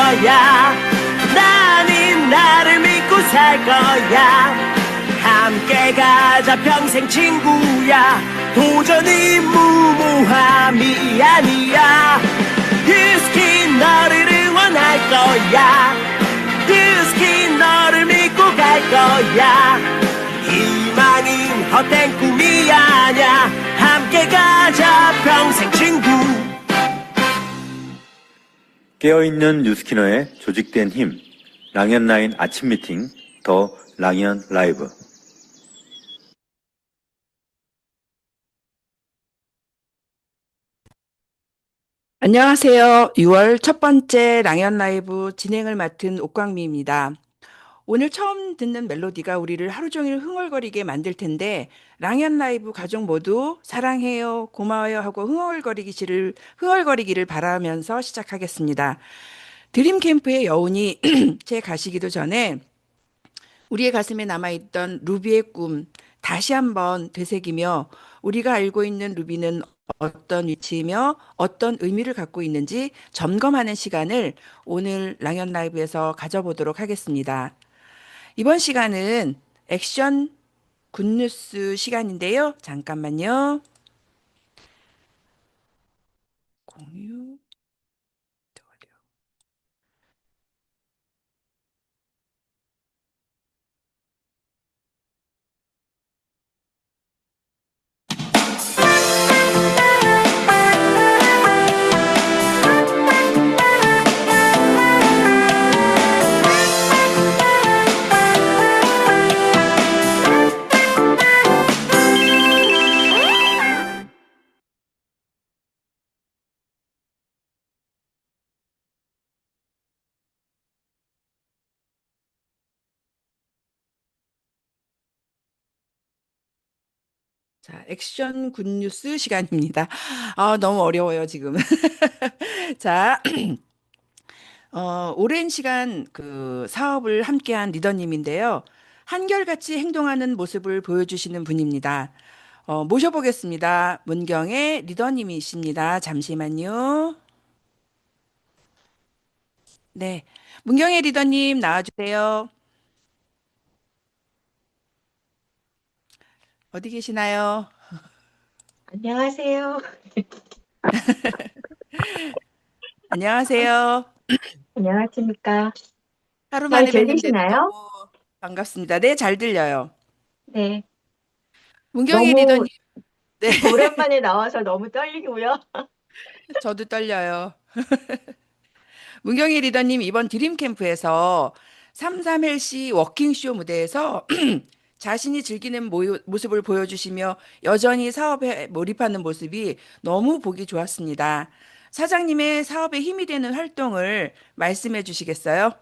거야. 나는 나를 믿고 살 거야. 함께 가자 평생 친구야. 도전이 무모함이 아니야. 휴스키 너를 응원할 거야. 휴스키 너를 믿고 갈 거야. 희망은 헛된 꿈이 아냐. 함께 가자 평생 친구. 깨어있는 뉴스키너의 조직된 힘, 랑연라인 아침 미팅, 더 랑연 라이브. 안녕하세요. 6월 첫 번째 랑연 라이브 진행을 맡은 옥광미입니다. 오늘 처음 듣는 멜로디가 우리를 하루 종일 흥얼거리게 만들 텐데 랑연 라이브 가족 모두 사랑해요, 고마워요 하고 흥얼거리기를 바라면서 시작하겠습니다. 드림 캠프의 여운이 제 가시기도 전에 우리의 가슴에 남아있던 루비의 꿈 다시 한번 되새기며 우리가 알고 있는 루비는 어떤 위치이며 어떤 의미를 갖고 있는지 점검하는 시간을 오늘 랑연 라이브에서 가져보도록 하겠습니다. 이번 시간은 액션 굿뉴스 시간인데요. 잠깐만요. 공유. 자, 액션 굿뉴스 시간입니다. 너무 어려워요, 지금. 자, 오랜 시간 그 사업을 함께한 리더님인데요. 한결같이 행동하는 모습을 보여주시는 분입니다. 모셔보겠습니다. 문경의 리더님이십니다. 잠시만요. 네. 문경의 리더님 나와주세요. 어디 계시나요? 안녕하세요. 안녕하세요. 안녕하십니까. 하루 잘 만에 뵙는데도 들리시나요? 너무 반갑습니다. 네, 잘 들려요. 네. 문경의 너무 리더님, 네, 오랜만에 나와서 너무 떨리고요. 저도 떨려요. 문경희 리더님 이번 드림 캠프에서 33LC 워킹쇼 무대에서 자신이 즐기는 모습을 보여주시며 여전히 사업에 몰입하는 모습이 너무 보기 좋았습니다. 사장님의 사업에 힘이 되는 활동을 말씀해 주시겠어요?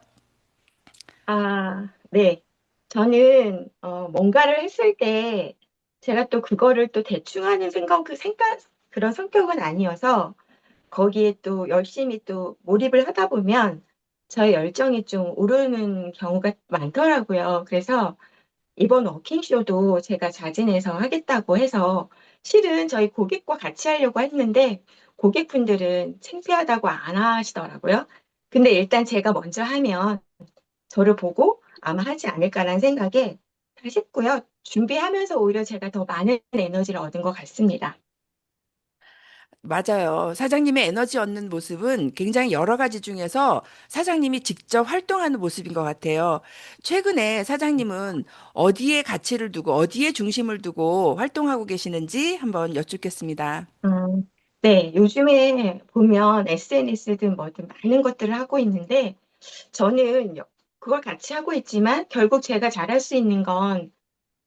네. 저는 뭔가를 했을 때 제가 또 그거를 또 대충 하는 그런 성격은 아니어서 거기에 또 열심히 또 몰입을 하다 보면 저의 열정이 좀 오르는 경우가 많더라고요. 그래서 이번 워킹쇼도 제가 자진해서 하겠다고 해서 실은 저희 고객과 같이 하려고 했는데 고객분들은 창피하다고 안 하시더라고요. 근데 일단 제가 먼저 하면 저를 보고 아마 하지 않을까라는 생각에 다시 했고요. 준비하면서 오히려 제가 더 많은 에너지를 얻은 것 같습니다. 맞아요. 사장님의 에너지 얻는 모습은 굉장히 여러 가지 중에서 사장님이 직접 활동하는 모습인 것 같아요. 최근에 사장님은 어디에 가치를 두고 어디에 중심을 두고 활동하고 계시는지 한번 여쭙겠습니다. 네, 요즘에 보면 SNS든 뭐든 많은 것들을 하고 있는데 저는 그걸 같이 하고 있지만 결국 제가 잘할 수 있는 건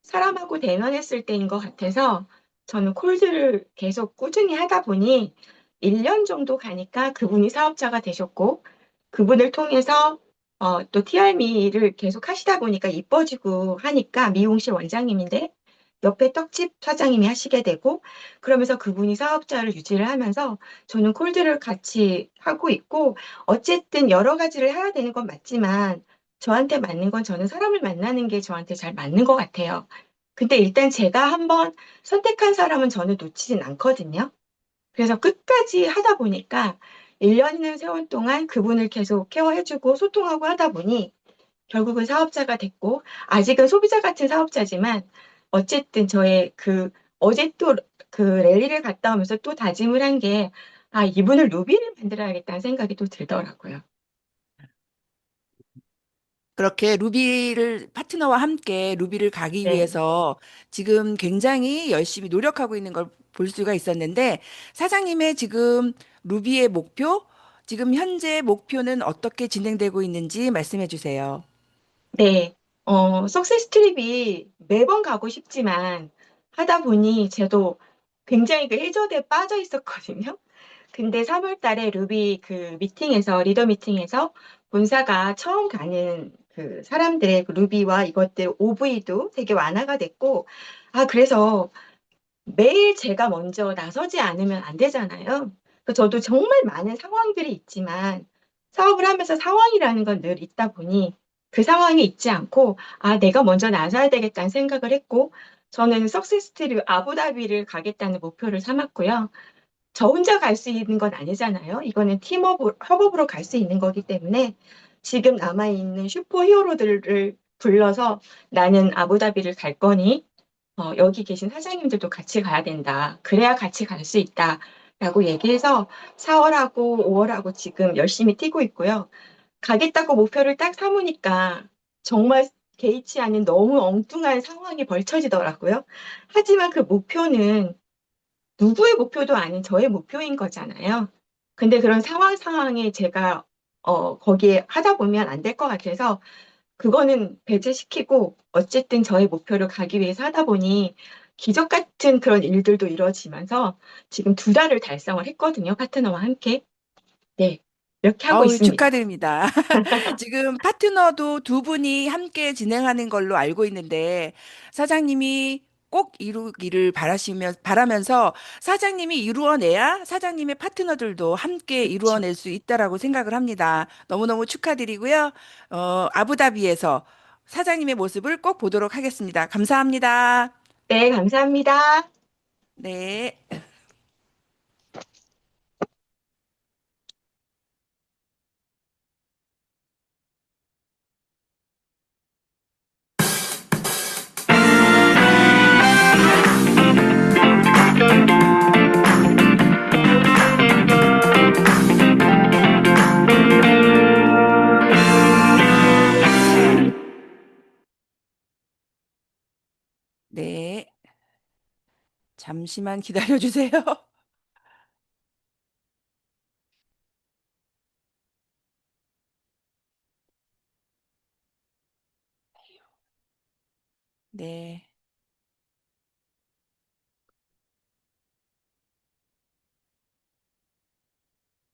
사람하고 대면했을 때인 것 같아서 저는 콜드를 계속 꾸준히 하다 보니 1년 정도 가니까 그분이 사업자가 되셨고 그분을 통해서 또 TRM를 계속 하시다 보니까 이뻐지고 하니까 미용실 원장님인데 옆에 떡집 사장님이 하시게 되고 그러면서 그분이 사업자를 유지를 하면서 저는 콜드를 같이 하고 있고 어쨌든 여러 가지를 해야 되는 건 맞지만 저한테 맞는 건 저는 사람을 만나는 게 저한테 잘 맞는 것 같아요. 근데 일단 제가 한번 선택한 사람은 저는 놓치진 않거든요. 그래서 끝까지 하다 보니까 1년이는 세월 동안 그분을 계속 케어해주고 소통하고 하다 보니 결국은 사업자가 됐고, 아직은 소비자 같은 사업자지만, 어쨌든 저의 어제 또 그 랠리를 갔다 오면서 또 다짐을 한 게, 아, 이분을 루비를 만들어야겠다는 생각이 또 들더라고요. 그렇게 루비를 파트너와 함께 루비를 가기 네. 위해서 지금 굉장히 열심히 노력하고 있는 걸 볼 수가 있었는데 사장님의 지금 루비의 목표, 지금 현재 목표는 어떻게 진행되고 있는지 말씀해 주세요. 네. 석세스 트립이 매번 가고 싶지만 하다 보니 저도 굉장히 그 해저드에 빠져 있었거든요. 근데 3월 달에 루비 리더 미팅에서 본사가 처음 가는 그 사람들의 그 루비와 이것들 OV도 되게 완화가 됐고, 아, 그래서 매일 제가 먼저 나서지 않으면 안 되잖아요. 그래서 저도 정말 많은 상황들이 있지만 사업을 하면서 상황이라는 건 늘 있다 보니 그 상황이 있지 않고 아, 내가 먼저 나서야 되겠다는 생각을 했고 저는 석세스트리 아부다비를 가겠다는 목표를 삼았고요. 저 혼자 갈 수 있는 건 아니잖아요. 이거는 협업으로 갈 수 있는 거기 때문에 지금 남아있는 슈퍼 히어로들을 불러서 나는 아부다비를 갈 거니 여기 계신 사장님들도 같이 가야 된다. 그래야 같이 갈 수 있다. 라고 얘기해서 4월하고 5월하고 지금 열심히 뛰고 있고요. 가겠다고 목표를 딱 삼으니까 정말 개의치 않은 너무 엉뚱한 상황이 벌쳐지더라고요. 하지만 그 목표는 누구의 목표도 아닌 저의 목표인 거잖아요. 근데 그런 상황에 제가 거기에 하다 보면 안 될 것 같아서 그거는 배제시키고 어쨌든 저의 목표를 가기 위해서 하다 보니 기적 같은 그런 일들도 이루어지면서 지금 2달을 달성을 했거든요. 파트너와 함께. 네. 이렇게 하고 아우, 있습니다. 축하드립니다. 지금 파트너도 두 분이 함께 진행하는 걸로 알고 있는데, 사장님이 꼭 이루기를 바라면서 사장님이 이루어내야 사장님의 파트너들도 함께 그렇죠. 이루어낼 수 있다라고 생각을 합니다. 너무너무 축하드리고요. 아부다비에서 사장님의 모습을 꼭 보도록 하겠습니다. 감사합니다. 네, 감사합니다. 네. 네. 잠시만 기다려 주세요. 네.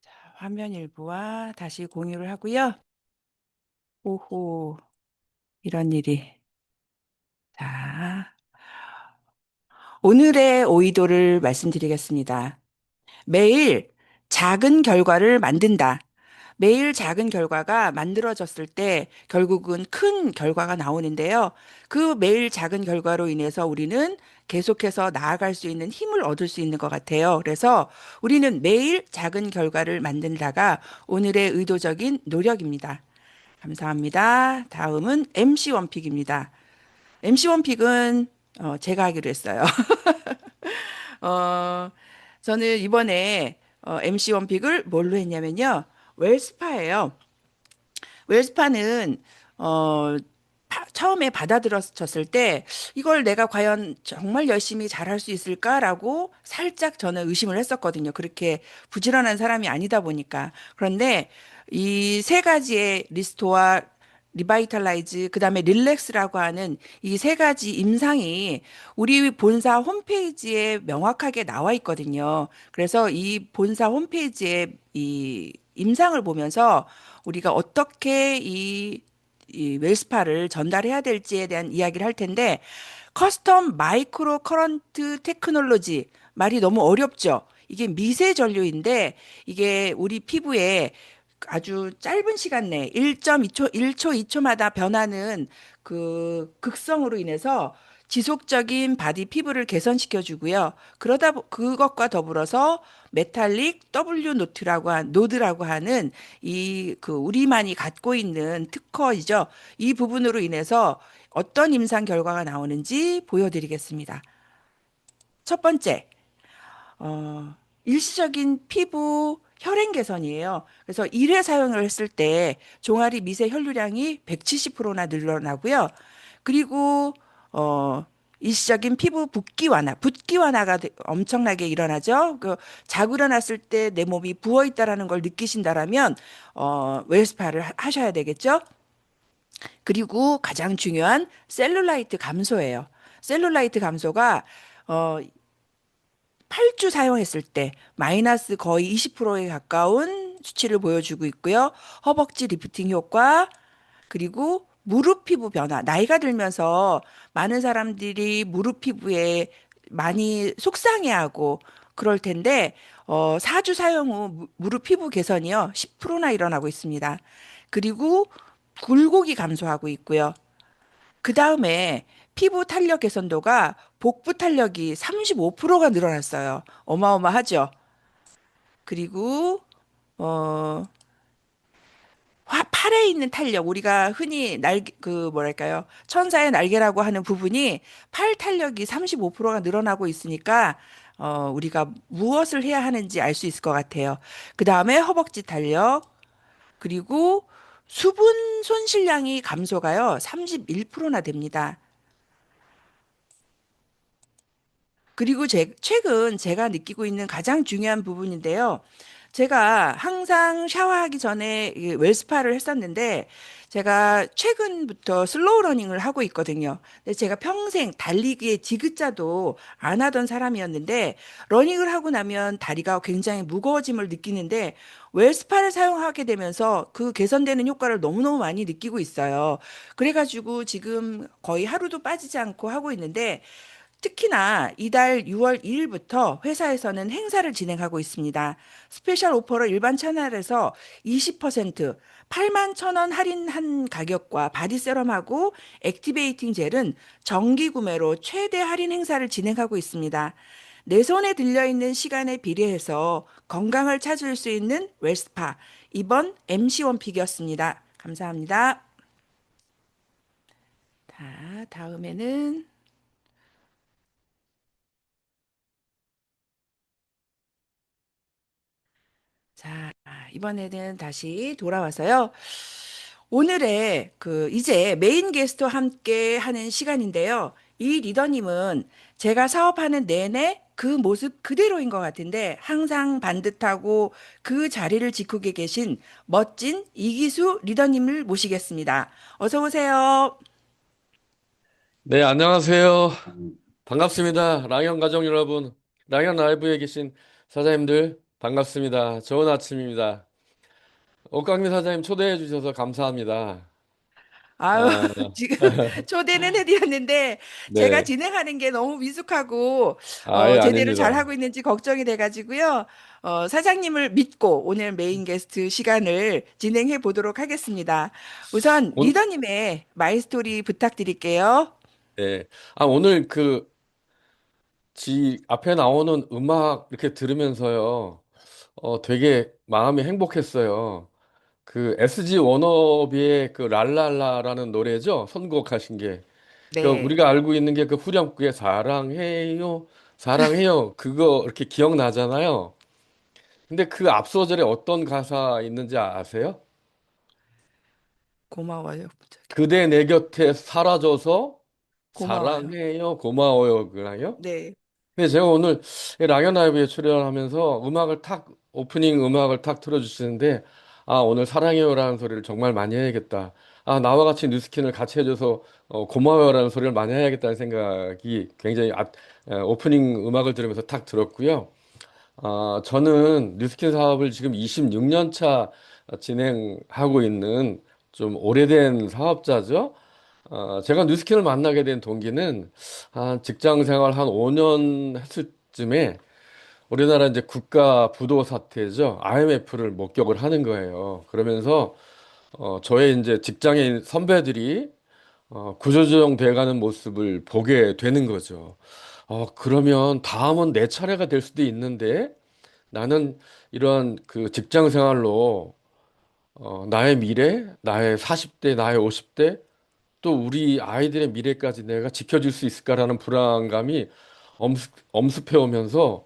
자, 화면 일부와 다시 공유를 하고요. 오호, 이런 일이. 자, 오늘의 오이도를 말씀드리겠습니다. 매일 작은 결과를 만든다. 매일 작은 결과가 만들어졌을 때 결국은 큰 결과가 나오는데요. 그 매일 작은 결과로 인해서 우리는 계속해서 나아갈 수 있는 힘을 얻을 수 있는 것 같아요. 그래서 우리는 매일 작은 결과를 만든다가 오늘의 의도적인 노력입니다. 감사합니다. 다음은 MC 원픽입니다. MC 원픽은 제가 하기로 했어요. 어, 저는 이번에 MC 원픽을 뭘로 했냐면요. 웰스파예요. 웰스파는 처음에 받아들였을 때 이걸 내가 과연 정말 열심히 잘할 수 있을까라고 살짝 저는 의심을 했었거든요. 그렇게 부지런한 사람이 아니다 보니까. 그런데 이 세 가지의 리스토어 리바이탈라이즈, 그다음에 릴렉스라고 하는 이 세 가지 임상이 우리 본사 홈페이지에 명확하게 나와 있거든요. 그래서 이 본사 홈페이지에 이 임상을 보면서 우리가 어떻게 이 웰스파를 전달해야 될지에 대한 이야기를 할 텐데, 커스텀 마이크로 커런트 테크놀로지, 말이 너무 어렵죠. 이게 미세 전류인데 이게 우리 피부에 아주 짧은 시간 내에 1.2초, 1초, 2초마다 변하는 그 극성으로 인해서 지속적인 바디 피부를 개선시켜 주고요. 그것과 더불어서 메탈릭 W 노드라고 하는 이 그 우리만이 갖고 있는 특허이죠. 이 부분으로 인해서 어떤 임상 결과가 나오는지 보여드리겠습니다. 첫 번째, 일시적인 피부 혈행 개선이에요. 그래서 1회 사용을 했을 때 종아리 미세 혈류량이 170%나 늘어나고요. 그리고 일시적인 피부 붓기 완화가 엄청나게 일어나죠. 자고 일어났을 때 내 몸이 부어 있다라는 걸 느끼신다라면 웰스파를 하셔야 되겠죠. 그리고 가장 중요한 셀룰라이트 감소예요. 셀룰라이트 감소가 어, 8주 사용했을 때 마이너스 거의 20%에 가까운 수치를 보여주고 있고요. 허벅지 리프팅 효과, 그리고 무릎 피부 변화. 나이가 들면서 많은 사람들이 무릎 피부에 많이 속상해하고 그럴 텐데, 4주 사용 후 무릎 피부 개선이요. 10%나 일어나고 있습니다. 그리고 굴곡이 감소하고 있고요. 그 다음에 피부 탄력 개선도가 복부 탄력이 35%가 늘어났어요. 어마어마하죠. 그리고 어 팔에 있는 탄력, 우리가 흔히 뭐랄까요, 천사의 날개라고 하는 부분이 팔 탄력이 35%가 늘어나고 있으니까 우리가 무엇을 해야 하는지 알 수 있을 것 같아요. 그 다음에 허벅지 탄력, 그리고 수분 손실량이 감소가요 31%나 됩니다. 그리고 최근 제가 느끼고 있는 가장 중요한 부분인데요. 제가 항상 샤워하기 전에 이 웰스파를 했었는데, 제가 최근부터 슬로우 러닝을 하고 있거든요. 근데 제가 평생 달리기에 지긋자도 안 하던 사람이었는데, 러닝을 하고 나면 다리가 굉장히 무거워짐을 느끼는데, 웰스파를 사용하게 되면서 그 개선되는 효과를 너무너무 많이 느끼고 있어요. 그래가지고 지금 거의 하루도 빠지지 않고 하고 있는데, 특히나 이달 6월 2일부터 회사에서는 행사를 진행하고 있습니다. 스페셜 오퍼를 일반 채널에서 20%, 8만 1천 원 할인한 가격과 바디 세럼하고 액티베이팅 젤은 정기 구매로 최대 할인 행사를 진행하고 있습니다. 내 손에 들려있는 시간에 비례해서 건강을 찾을 수 있는 웰스파. 이번 MC 원픽이었습니다. 감사합니다. 자, 다음에는 자, 이번에는 다시 돌아와서요. 오늘의 이제 메인 게스트와 함께 하는 시간인데요. 이 리더님은 제가 사업하는 내내 그 모습 그대로인 것 같은데 항상 반듯하고 그 자리를 지키고 계신 멋진 이기수 리더님을 모시겠습니다. 어서 오세요. 네, 안녕하세요. 반갑습니다. 랑현 가족 여러분, 랑현 라이브에 계신 사장님들, 반갑습니다. 좋은 아침입니다. 옥강민 사장님 초대해 주셔서 감사합니다. 아유, 아, 지금 초대는 해드렸는데 제가 네. 진행하는 게 너무 미숙하고 아예 제대로 아닙니다. 잘하고 있는지 걱정이 돼가지고요. 사장님을 믿고 오늘 메인 게스트 시간을 진행해 보도록 하겠습니다. 우선 오, 리더님의 마이스토리 부탁드릴게요. 네. 오늘 앞에 나오는 음악 이렇게 들으면서요, 되게 마음이 행복했어요. SG 워너비의 랄랄라라는 노래죠. 선곡하신 게. 네, 우리가 알고 있는 게 후렴구에 사랑해요, 사랑해요. 그거 이렇게 기억나잖아요. 근데 그 앞소절에 어떤 가사 있는지 아세요? 고마워요. 그대 내 곁에 사라져서 고마워요. 사랑해요, 고마워요. 그랑요? 네, 근데 제가 오늘 랑연 라이브에 출연하면서 오프닝 음악을 탁 틀어주시는데, 오늘 사랑해요라는 소리를 정말 많이 해야겠다. 나와 같이 뉴스킨을 같이 해줘서 고마워요라는 소리를 많이 해야겠다는 생각이 굉장히 오프닝 음악을 들으면서 탁 들었고요. 저는 뉴스킨 사업을 지금 26년 차 진행하고 있는 좀 오래된 사업자죠. 제가 뉴스킨을 만나게 된 동기는 직장 생활 한 5년 했을 쯤에 우리나라 이제 국가 부도 사태죠. IMF를 목격을 하는 거예요. 그러면서 저의 이제 직장인 선배들이 구조조정 돼가는 모습을 보게 되는 거죠. 그러면 다음은 내 차례가 될 수도 있는데 나는 이런 그 직장 생활로 나의 미래, 나의 40대, 나의 50대, 또 우리 아이들의 미래까지 내가 지켜줄 수 있을까라는 불안감이 엄습해 오면서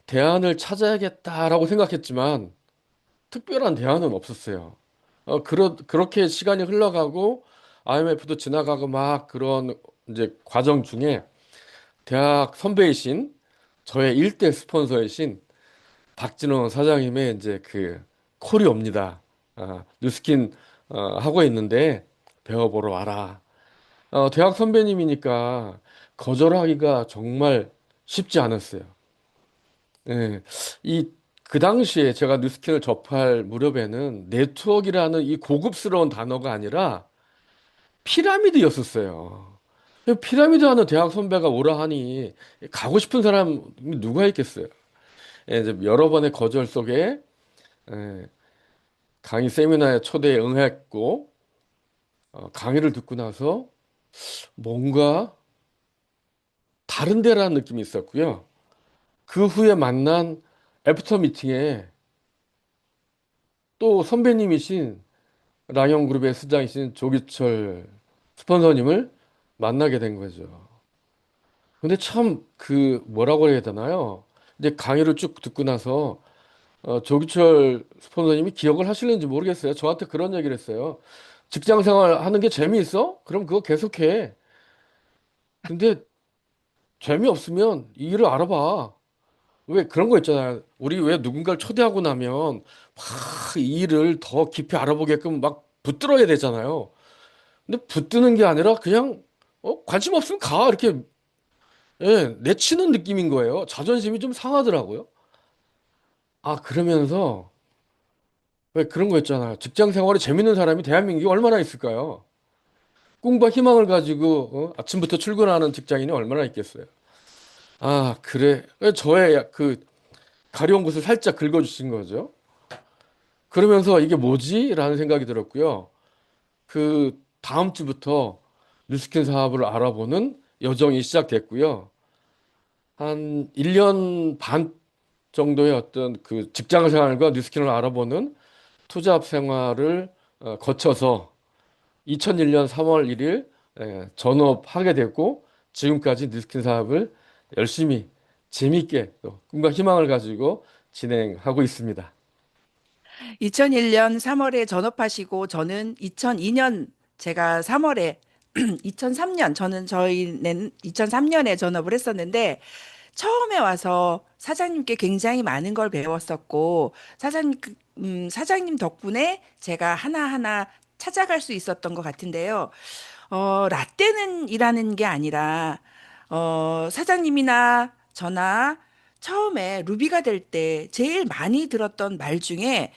대안을 찾아야겠다라고 생각했지만 특별한 대안은 없었어요. 그렇게 시간이 흘러가고 IMF도 지나가고 막 그런 이제 과정 중에 대학 선배이신 저의 일대 스폰서이신 박진원 사장님의 이제 그 콜이 옵니다. 뉴스킨 하고 있는데 배워보러 와라. 대학 선배님이니까 거절하기가 정말 쉽지 않았어요. 예. 그 당시에 제가 뉴스킨을 접할 무렵에는 네트워크라는 이 고급스러운 단어가 아니라 피라미드였었어요. 피라미드 하는 대학 선배가 오라 하니 가고 싶은 사람이 누가 있겠어요? 예, 이제 여러 번의 거절 속에 예, 강의 세미나에 초대에 응했고 강의를 듣고 나서 뭔가 다른 데라는 느낌이 있었고요. 그 후에 만난 애프터 미팅에 또 선배님이신 랑영그룹의 수장이신 조기철 스폰서님을 만나게 된 거죠. 근데 참 그 뭐라고 해야 되나요? 이제 강의를 쭉 듣고 나서 조기철 스폰서님이 기억을 하실는지 모르겠어요. 저한테 그런 얘기를 했어요. 직장 생활 하는 게 재미있어? 그럼 그거 계속해. 근데 재미없으면 이 일을 알아봐. 왜 그런 거 있잖아요. 우리 왜 누군가를 초대하고 나면 막 이 일을 더 깊이 알아보게끔 막 붙들어야 되잖아요. 근데 붙드는 게 아니라 그냥 관심 없으면 가 이렇게 예, 내치는 느낌인 거예요. 자존심이 좀 상하더라고요. 그러면서 왜 그런 거 있잖아요. 직장 생활이 재밌는 사람이 대한민국에 얼마나 있을까요? 꿈과 희망을 가지고 아침부터 출근하는 직장인이 얼마나 있겠어요? 그래. 저의 그 가려운 곳을 살짝 긁어주신 거죠. 그러면서 이게 뭐지? 라는 생각이 들었고요. 그 다음 주부터 뉴스킨 사업을 알아보는 여정이 시작됐고요. 한 1년 반 정도의 어떤 그 직장 생활과 뉴스킨을 알아보는 투잡 생활을 거쳐서 2001년 3월 1일 전업하게 됐고 지금까지 뉴스킨 사업을 열심히 재밌게 또 꿈과 희망을 가지고 진행하고 있습니다. 2001년 3월에 전업하시고 저는 2002년 제가 3월에 2003년 저희는 2003년에 전업을 했었는데 처음에 와서 사장님께 굉장히 많은 걸 배웠었고 사장님 덕분에 제가 하나하나 찾아갈 수 있었던 것 같은데요. 라떼는 일하는 게 아니라 사장님이나 저나 처음에 루비가 될 때 제일 많이 들었던 말 중에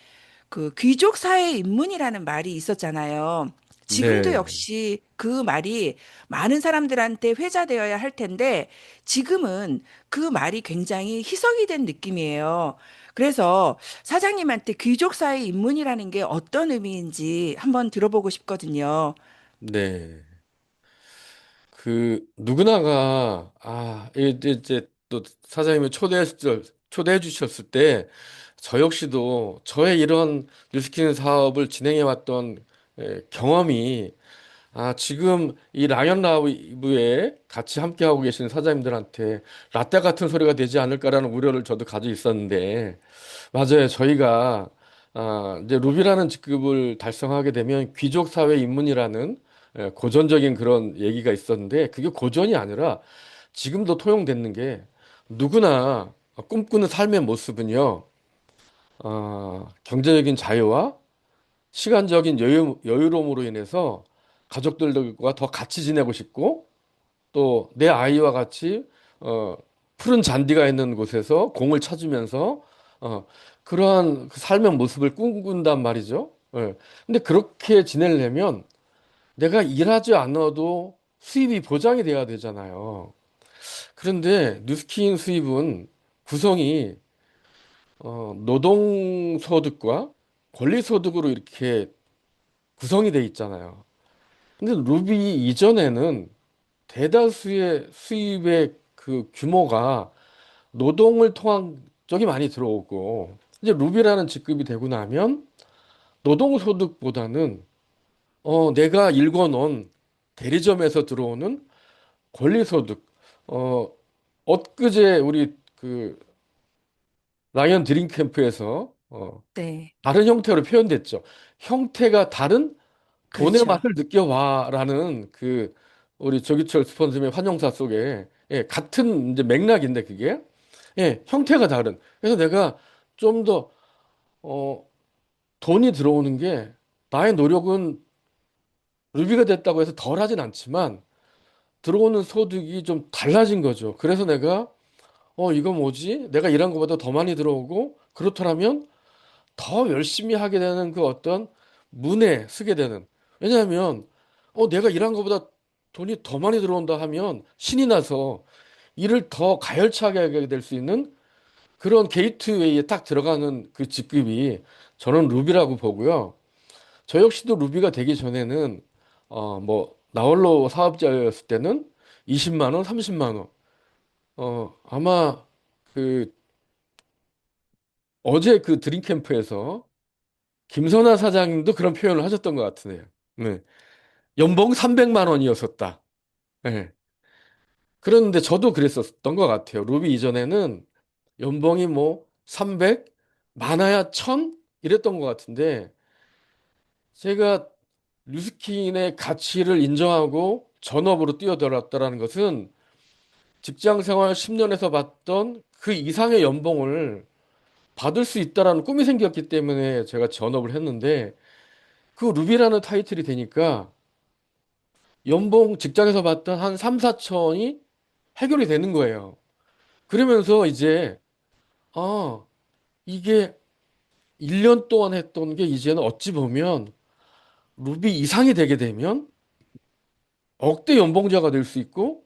그 귀족 사회 입문이라는 말이 있었잖아요. 지금도 네. 역시 그 말이 많은 사람들한테 회자되어야 할 텐데 지금은 그 말이 굉장히 희석이 된 느낌이에요. 그래서 사장님한테 귀족 사회 입문이라는 게 어떤 의미인지 한번 들어보고 싶거든요. 네. 그 누구나가 이제 또 사장님이 초대해 주셨을 때 저 역시도 저의 이런 뉴스킨 사업을 진행해 왔던 경험이 지금 이 라이언 라이브에 같이 함께하고 계신 사장님들한테 라떼 같은 소리가 되지 않을까라는 우려를 저도 가지고 있었는데 맞아요. 저희가 이제 루비라는 직급을 달성하게 되면 귀족 사회 입문이라는 고전적인 그런 얘기가 있었는데 그게 고전이 아니라 지금도 통용되는 게 누구나 꿈꾸는 삶의 모습은요, 경제적인 자유와 시간적인 여유로움으로 인해서 가족들과 더 같이 지내고 싶고 또 내 아이와 같이 푸른 잔디가 있는 곳에서 공을 찾으면서 그러한 그 삶의 모습을 꿈꾼단 말이죠. 예. 근데 그렇게 지내려면 내가 일하지 않아도 수입이 보장이 돼야 되잖아요. 그런데 뉴스킨 수입은 구성이 노동소득과 권리소득으로 이렇게 구성이 돼 있잖아요. 근데 루비 이전에는 대다수의 수입의 그 규모가 노동을 통한 쪽이 많이 들어오고, 이제 루비라는 직급이 되고 나면 노동소득보다는 내가 일궈놓은 대리점에서 들어오는 권리소득, 어, 엊그제 우리 그 라이언 드림 캠프에서 네. 다른 형태로 표현됐죠. 형태가 다른 돈의 그렇죠. 맛을 느껴봐라는 그 우리 조기철 스폰서의 환영사 속에 예, 같은 이제 맥락인데 그게 예, 형태가 다른. 그래서 내가 좀 더 돈이 들어오는 게 나의 노력은 루비가 됐다고 해서 덜 하진 않지만 들어오는 소득이 좀 달라진 거죠. 그래서 내가 이거 뭐지? 내가 일한 것보다 더 많이 들어오고 그렇더라면 더 열심히 하게 되는 그 어떤 문에 서게 되는. 왜냐하면 내가 일한 것보다 돈이 더 많이 들어온다 하면 신이 나서 일을 더 가열차게 하게 될 수 있는 그런 게이트웨이에 딱 들어가는 그 직급이 저는 루비라고 보고요. 저 역시도 루비가 되기 전에는 뭐 나홀로 사업자였을 때는 20만 원, 30만 원. 아마 그 어제 그 드림 캠프에서 김선아 사장님도 그런 표현을 하셨던 것 같으네요. 네. 연봉 300만 원이었었다. 네. 그런데 저도 그랬었던 것 같아요. 루비 이전에는 연봉이 뭐 300, 많아야 1000 이랬던 것 같은데 제가 뉴스킨의 가치를 인정하고 전업으로 뛰어들었다라는 것은 직장 생활 10년에서 받던 그 이상의 연봉을 받을 수 있다라는 꿈이 생겼기 때문에 제가 전업을 했는데 그 루비라는 타이틀이 되니까 연봉 직장에서 받던 한 3, 4천이 해결이 되는 거예요. 그러면서 이제 아, 이게 1년 동안 했던 게 이제는 어찌 보면 루비 이상이 되게 되면 억대 연봉자가 될 수 있고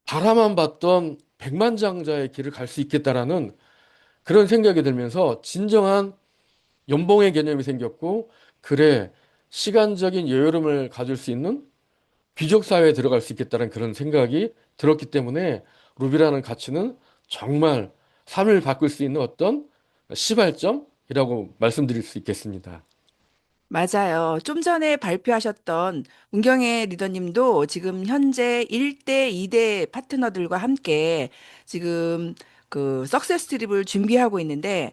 바라만 봤던 백만장자의 길을 갈 수 있겠다라는 그런 생각이 들면서 진정한 연봉의 개념이 생겼고 그래 시간적인 여유로움을 가질 수 있는 귀족 사회에 들어갈 수 있겠다는 그런 생각이 들었기 때문에 루비라는 가치는 정말 삶을 바꿀 수 있는 어떤 시발점이라고 말씀드릴 수 있겠습니다. 맞아요. 좀 전에 발표하셨던 문경의 리더님도 지금 현재 1대, 2대 파트너들과 함께 지금 그 석세스 트립을 준비하고 있는데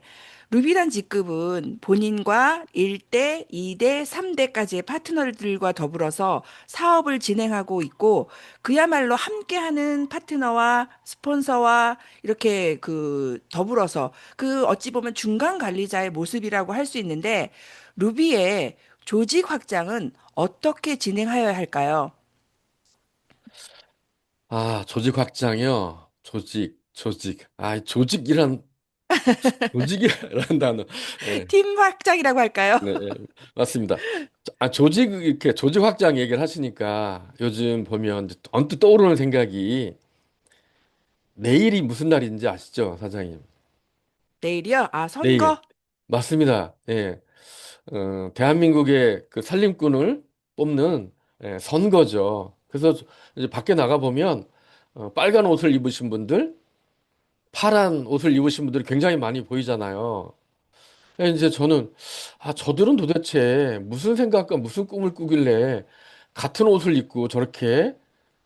루비란 직급은 본인과 1대, 2대, 3대까지의 파트너들과 더불어서 사업을 진행하고 있고 그야말로 함께하는 파트너와 스폰서와 이렇게 그 더불어서 그 어찌 보면 중간 관리자의 모습이라고 할 수 있는데 루비의 조직 확장은 어떻게 진행하여야 할까요? 아, 조직 확장이요. 조직. 아, 조직이란 단어. 예, 팀 확장이라고 할까요? 네, 예, 맞습니다. 이렇게 조직 확장 얘기를 하시니까 요즘 보면 이제 언뜻 떠오르는 생각이 내일이 무슨 날인지 아시죠, 사장님? 내일이요? 아, 내일. 선거? 맞습니다. 예. 대한민국의 그 살림꾼을 뽑는 예, 선거죠. 그래서 이제 밖에 나가 보면 빨간 옷을 입으신 분들, 파란 옷을 입으신 분들이 굉장히 많이 보이잖아요. 이제 저는 저들은 도대체 무슨 생각과 무슨 꿈을 꾸길래 같은 옷을 입고 저렇게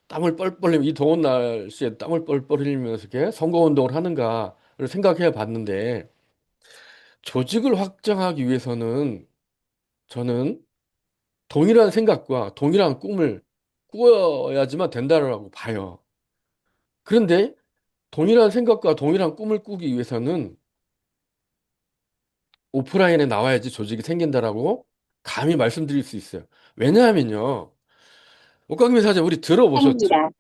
땀을 뻘뻘 흘리며 이 더운 날씨에 땀을 뻘뻘 흘리면서 이렇게 선거운동을 하는가를 생각해 봤는데 조직을 확장하기 위해서는 저는 동일한 생각과 동일한 꿈을 꾸어야지만 된다고 봐요. 그런데 동일한 생각과 동일한 꿈을 꾸기 위해서는 오프라인에 나와야지 조직이 생긴다라고 감히 말씀드릴 수 있어요. 왜냐하면요. 옷가게 사장 우리 들어보셨죠? 아닙니다.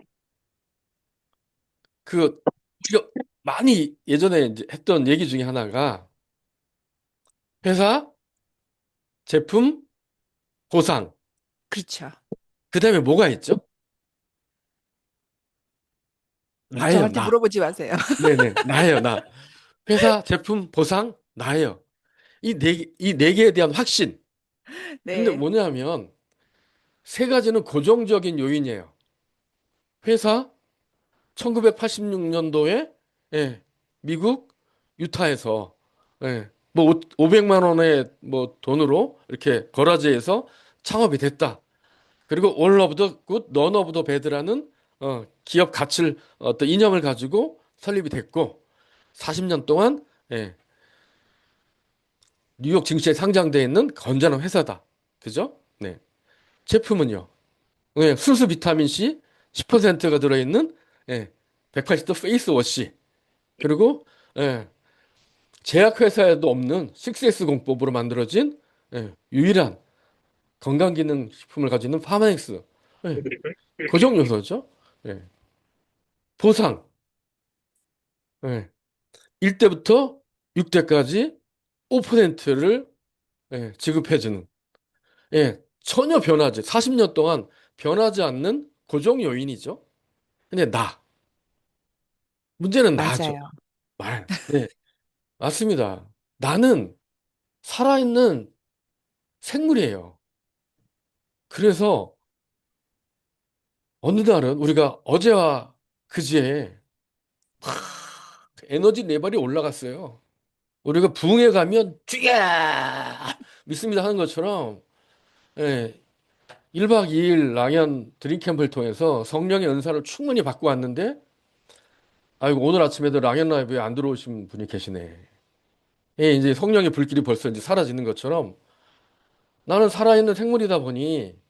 그 우리가 많이 예전에 이제 했던 얘기 중에 하나가 회사, 제품, 보상. 그렇죠. 그다음에 뭐가 있죠? 나예요, 저한테 나. 물어보지 마세요. 네네, 나예요, 나. 회사, 제품, 보상, 나예요. 이 네 개에 대한 확신. 근데 네. 뭐냐면 세 가지는 고정적인 요인이에요. 회사 1986년도에 미국 유타에서 뭐 500만 원의 뭐 돈으로 이렇게 거라지에서 창업이 됐다. 그리고 올 오브 더 굿, 넌 오브 더 배드라는 기업 가치를 어떤 이념을 가지고 설립이 됐고 40년 동안 뉴욕 증시에 상장되어 있는 건전한 회사다. 그죠? 네. 제품은요. 수수 비타민 C 10%가 들어있는 180도 페이스워시 그리고 제약회사에도 없는 6S 공법으로 만들어진 유일한 건강기능식품을 가지고 있는 파마엑스 고정 요소죠. 보상 1대부터 6대까지 5%를 지급해주는 전혀 변하지 40년 동안 변하지 않는 고정 요인이죠. 근데 문제는 나죠. 맞아요. 네, 맞습니다. 나는 살아있는 생물이에요. 그래서 어느 날은 우리가 어제와 그제 막 에너지 레벨이 올라갔어요. 우리가 부흥에 가면 쥐야 믿습니다 하는 것처럼 1박 2일 랑연 드림캠프를 통해서 성령의 은사를 충분히 받고 왔는데 아이고 오늘 아침에도 랑연 라이브에 안 들어오신 분이 계시네. 이제 성령의 불길이 벌써 이제 사라지는 것처럼 나는 살아있는 생물이다 보니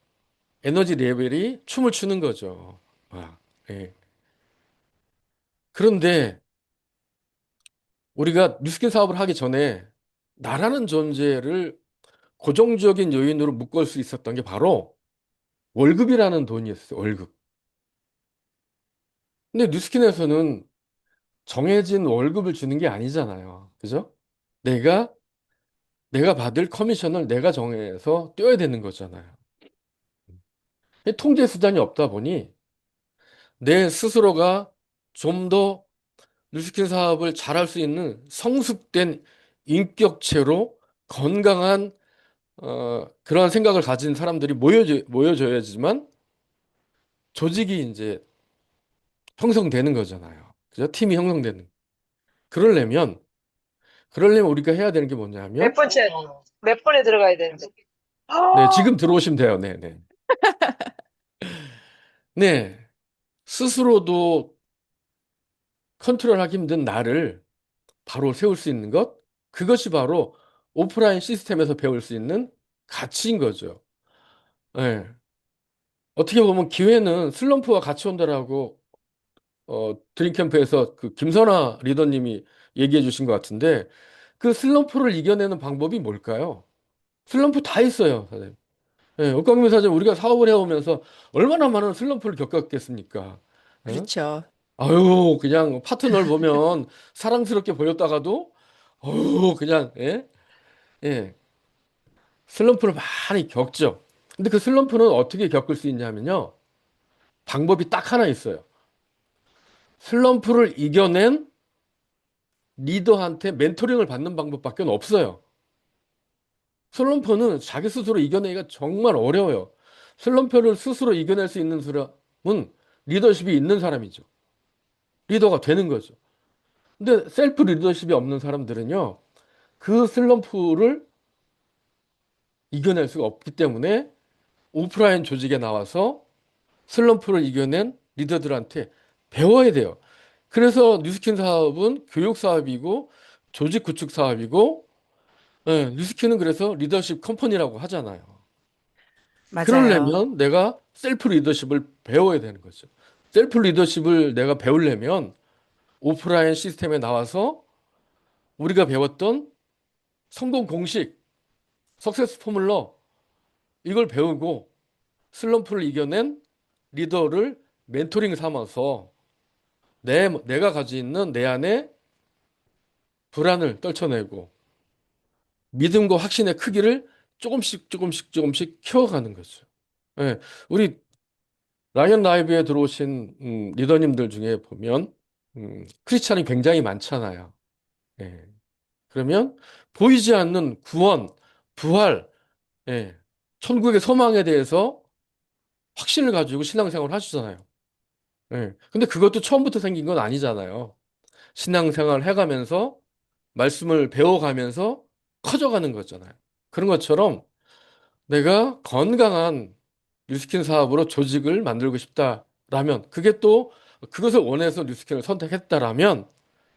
에너지 레벨이 춤을 추는 거죠. 아, 예. 그런데 우리가 뉴스킨 사업을 하기 전에 나라는 존재를 고정적인 요인으로 묶을 수 있었던 게 바로 월급이라는 돈이었어요. 월급. 근데 뉴스킨에서는 정해진 월급을 주는 게 아니잖아요. 그죠? 내가 받을 커미션을 내가 정해서 떼야 되는 거잖아요. 통제 수단이 없다 보니 내 스스로가 좀 더 뉴스킨 사업을 잘할 수 있는 성숙된 인격체로 건강한 그러한 생각을 가진 사람들이 모여져야지만 조직이 이제 형성되는 거잖아요. 그죠? 팀이 형성되는. 그러려면 우리가 해야 되는 게 몇 뭐냐면 번째, 몇 번에 들어가야 되는데. 네, 지금 들어오시면 돼요. 네, 네. 네. 스스로도 컨트롤하기 힘든 나를 바로 세울 수 있는 것, 그것이 바로 오프라인 시스템에서 배울 수 있는 가치인 거죠. 네. 어떻게 보면 기회는 슬럼프와 같이 온다라고 드림캠프에서 그 김선아 리더님이 얘기해 주신 것 같은데 그 슬럼프를 이겨내는 방법이 뭘까요? 슬럼프 다 있어요, 사장님. 예, 옥강민 사장님 우리가 사업을 해오면서 얼마나 많은 슬럼프를 겪었겠습니까? 어? 그렇죠. 아유, 그냥 파트너를 보면 사랑스럽게 보였다가도 그냥 슬럼프를 많이 겪죠. 근데 그 슬럼프는 어떻게 겪을 수 있냐면요. 방법이 딱 하나 있어요. 슬럼프를 이겨낸 리더한테 멘토링을 받는 방법밖에 없어요. 슬럼프는 자기 스스로 이겨내기가 정말 어려워요. 슬럼프를 스스로 이겨낼 수 있는 사람은 리더십이 있는 사람이죠. 리더가 되는 거죠. 근데 셀프 리더십이 없는 사람들은요, 그 슬럼프를 이겨낼 수가 없기 때문에 오프라인 조직에 나와서 슬럼프를 이겨낸 리더들한테 배워야 돼요. 그래서 뉴스킨 사업은 교육 사업이고 조직 구축 사업이고 뉴스킨은 그래서 리더십 컴퍼니라고 하잖아요. 맞아요. 그러려면 내가 셀프 리더십을 배워야 되는 거죠. 셀프 리더십을 내가 배우려면 오프라인 시스템에 나와서 우리가 배웠던 성공 공식, 석세스 포뮬러 이걸 배우고 슬럼프를 이겨낸 리더를 멘토링 삼아서 내가 가지고 있는 내 안에 불안을 떨쳐내고 믿음과 확신의 크기를 조금씩 키워가는 거죠. 예, 우리 라이언 라이브에 들어오신 리더님들 중에 보면 크리스찬이 굉장히 많잖아요. 예. 그러면 보이지 않는 구원, 부활, 천국의 소망에 대해서 확신을 가지고 신앙생활을 하시잖아요. 예. 근데 그것도 처음부터 생긴 건 아니잖아요. 신앙생활 해가면서 말씀을 배워가면서 커져가는 거잖아요. 그런 것처럼 내가 건강한 뉴스킨 사업으로 조직을 만들고 싶다라면 그게 또 그것을 원해서 뉴스킨을 선택했다라면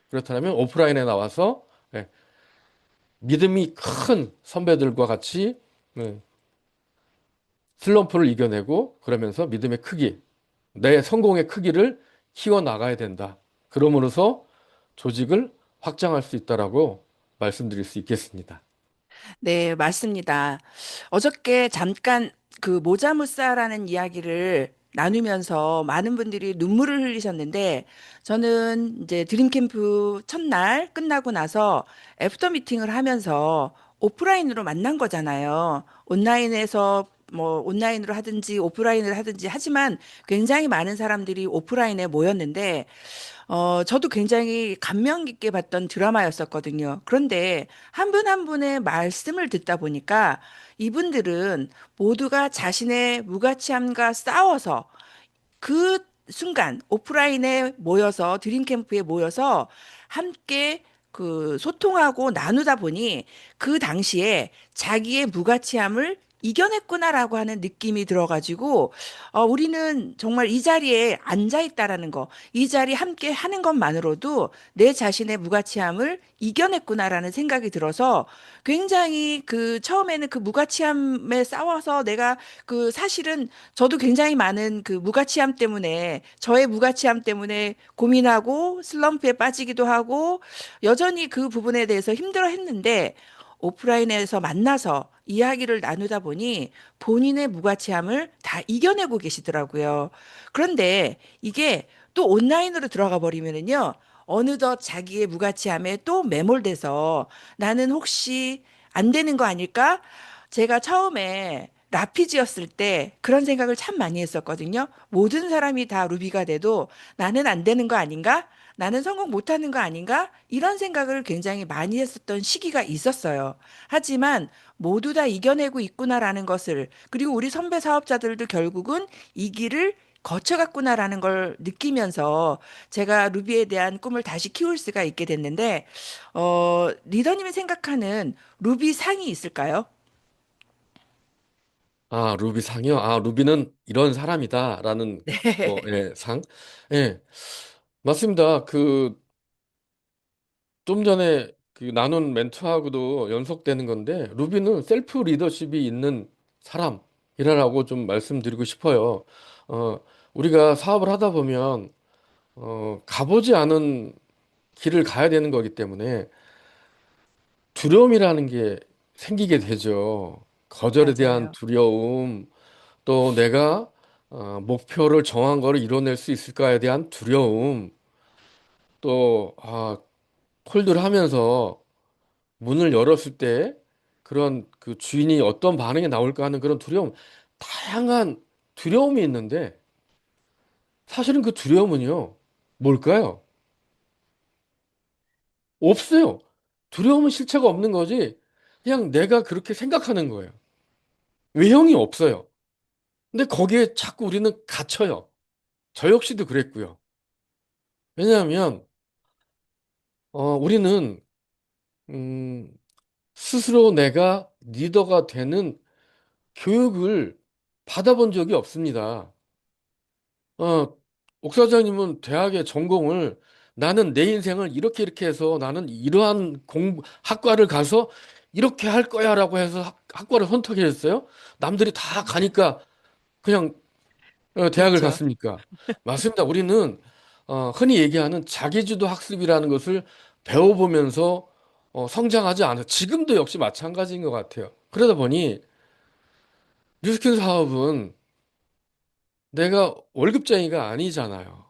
그렇다면 오프라인에 나와서 예, 믿음이 큰 선배들과 같이 예, 슬럼프를 이겨내고 그러면서 믿음의 크기, 내 성공의 크기를 키워 나가야 된다. 그러므로서 조직을 확장할 수 있다라고 말씀드릴 수 있겠습니다. 네, 맞습니다. 어저께 잠깐 그 모자무사라는 이야기를 나누면서 많은 분들이 눈물을 흘리셨는데 저는 이제 드림캠프 첫날 끝나고 나서 애프터 미팅을 하면서 오프라인으로 만난 거잖아요. 온라인에서 뭐 온라인으로 하든지 오프라인으로 하든지 하지만 굉장히 많은 사람들이 오프라인에 모였는데 저도 굉장히 감명 깊게 봤던 드라마였었거든요. 그런데 한 분 한 분의 말씀을 듣다 보니까 이분들은 모두가 자신의 무가치함과 싸워서 그 순간 오프라인에 모여서 드림캠프에 모여서 함께 그 소통하고 나누다 보니 그 당시에 자기의 무가치함을 이겨냈구나라고 하는 느낌이 들어가지고 우리는 정말 이 자리에 앉아 있다라는 거, 이 자리 함께 하는 것만으로도 내 자신의 무가치함을 이겨냈구나라는 생각이 들어서 굉장히 그 처음에는 그 무가치함에 싸워서 내가 그 사실은 저도 굉장히 많은 그 무가치함 때문에 저의 무가치함 때문에 고민하고 슬럼프에 빠지기도 하고 여전히 그 부분에 대해서 힘들어 했는데 오프라인에서 만나서 이야기를 나누다 보니 본인의 무가치함을 다 이겨내고 계시더라고요. 그런데 이게 또 온라인으로 들어가 버리면은요. 어느덧 자기의 무가치함에 또 매몰돼서 나는 혹시 안 되는 거 아닐까? 제가 처음에 라피지였을 때 그런 생각을 참 많이 했었거든요. 모든 사람이 다 루비가 돼도 나는 안 되는 거 아닌가? 나는 성공 못하는 거 아닌가? 이런 생각을 굉장히 많이 했었던 시기가 있었어요. 하지만 모두 다 이겨내고 있구나라는 것을, 그리고 우리 선배 사업자들도 결국은 이 길을 거쳐갔구나라는 걸 느끼면서 제가 루비에 대한 꿈을 다시 키울 수가 있게 됐는데, 리더님이 생각하는 루비 상이 있을까요? 아, 루비 상이요? 아, 루비는 이런 사람이다라는 예, 상? 예, 맞습니다. 좀 전에 그 나눈 멘트하고도 연속되는 건데, 루비는 셀프 리더십이 있는 사람이라고 좀 말씀드리고 싶어요. 어, 우리가 사업을 하다 보면, 가보지 않은 길을 가야 되는 거기 때문에 두려움이라는 게 생기게 되죠. 거절에 대한 맞아요. 두려움, 또 내가 목표를 정한 거를 이뤄낼 수 있을까에 대한 두려움, 또 콜드를 하면서 문을 열었을 때 그런 그 주인이 어떤 반응이 나올까 하는 그런 두려움, 다양한 두려움이 있는데 사실은 그 두려움은요, 뭘까요? 없어요. 두려움은 실체가 없는 거지. 그냥 내가 그렇게 생각하는 거예요. 외형이 없어요. 근데 거기에 자꾸 우리는 갇혀요. 저 역시도 그랬고요. 왜냐하면 우리는 음, 스스로 내가 리더가 되는 교육을 받아본 적이 없습니다. 어, 옥 사장님은 대학의 전공을 나는 내 인생을 이렇게 이렇게 해서 나는 이러한 학과를 가서 이렇게 할 거야라고 해서 학과를 선택했어요. 남들이 다 가니까 그냥 대학을 그렇죠. 갔습니까? 맞습니다. 우리는 흔히 얘기하는 자기주도 학습이라는 것을 배워보면서 성장하지 않아. 지금도 역시 마찬가지인 것 같아요. 그러다 보니 뉴스킨 사업은 내가 월급쟁이가 아니잖아요.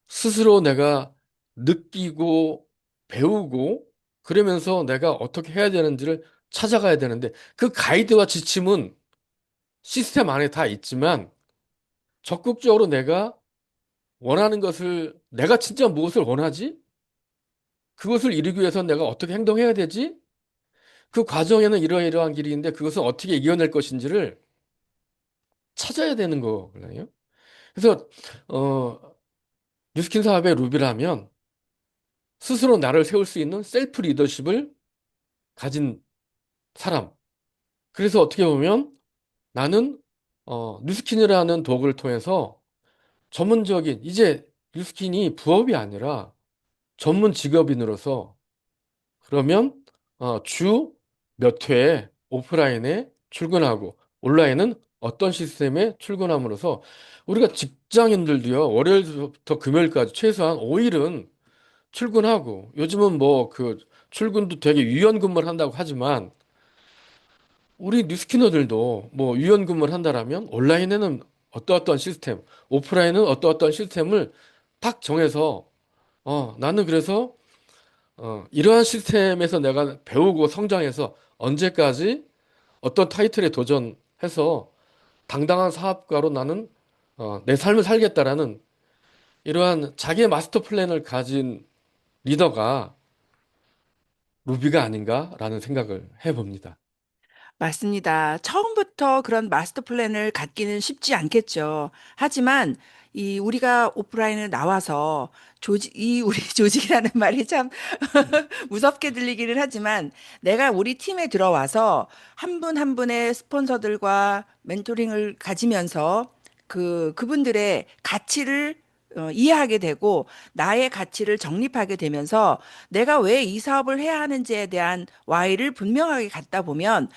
스스로 내가 느끼고 배우고 그러면서 내가 어떻게 해야 되는지를 찾아가야 되는데 그 가이드와 지침은 시스템 안에 다 있지만 적극적으로 내가 원하는 것을 내가 진짜 무엇을 원하지? 그것을 이루기 위해서 내가 어떻게 행동해야 되지? 그 과정에는 이러이러한 길이 있는데 그것을 어떻게 이겨낼 것인지를 찾아야 되는 거거든요. 그래서 어, 뉴스킨 사업의 루비라면 스스로 나를 세울 수 있는 셀프 리더십을 가진 사람. 그래서 어떻게 보면 나는 뉴스킨이라는 도구를 통해서 전문적인 이제 뉴스킨이 부업이 아니라 전문 직업인으로서 그러면 주 몇 회에 오프라인에 출근하고 온라인은 어떤 시스템에 출근함으로써 우리가 직장인들도요 월요일부터 금요일까지 최소한 5일은 출근하고 요즘은 뭐 그 출근도 되게 유연 근무를 한다고 하지만 우리 뉴스키너들도 뭐 유연 근무를 한다라면 온라인에는 어떠어떠한 시스템, 오프라인은 어떠어떠한 시스템을 딱 정해서 나는 그래서 이러한 시스템에서 내가 배우고 성장해서 언제까지 어떤 타이틀에 도전해서 당당한 사업가로 나는 내 삶을 살겠다라는 이러한 자기의 마스터 플랜을 가진 리더가 루비가 아닌가라는 생각을 해봅니다. 맞습니다. 처음부터 그런 마스터 플랜을 갖기는 쉽지 않겠죠. 하지만 이 우리가 오프라인을 나와서 이 우리 조직이라는 말이 참 무섭게 들리기는 하지만 내가 우리 팀에 들어와서 한 분 한 분의 스폰서들과 멘토링을 가지면서 그분들의 가치를 이해하게 되고 나의 가치를 정립하게 되면서 내가 왜 이 사업을 해야 하는지에 대한 와이를 분명하게 갖다 보면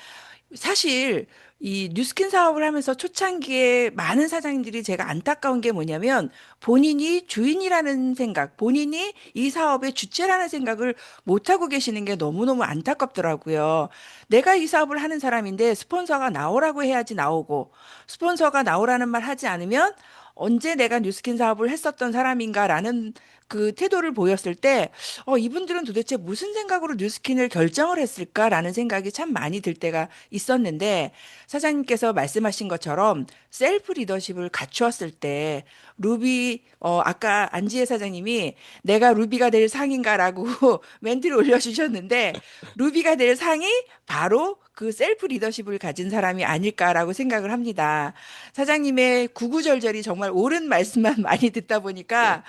사실 이 뉴스킨 사업을 하면서 초창기에 많은 사장님들이 제가 안타까운 게 뭐냐면 본인이 주인이라는 생각, 본인이 이 사업의 주체라는 생각을 못하고 계시는 게 너무너무 안타깝더라고요. 내가 이 사업을 하는 사람인데 스폰서가 나오라고 해야지 나오고 스폰서가 나오라는 말 하지 않으면 언제 내가 뉴스킨 사업을 했었던 사람인가라는 그 태도를 보였을 때 이분들은 도대체 무슨 생각으로 뉴스킨을 결정을 했을까라는 생각이 참 많이 들 때가 있었는데 사장님께서 말씀하신 것처럼 셀프 리더십을 갖추었을 때 루비 아까 안지혜 사장님이 내가 루비가 될 상인가라고 멘트를 올려주셨는데 루비가 될 상이 바로 그 셀프 리더십을 가진 사람이 아닐까라고 생각을 합니다. 사장님의 구구절절이 정말 옳은 말씀만 많이 듣다 보니까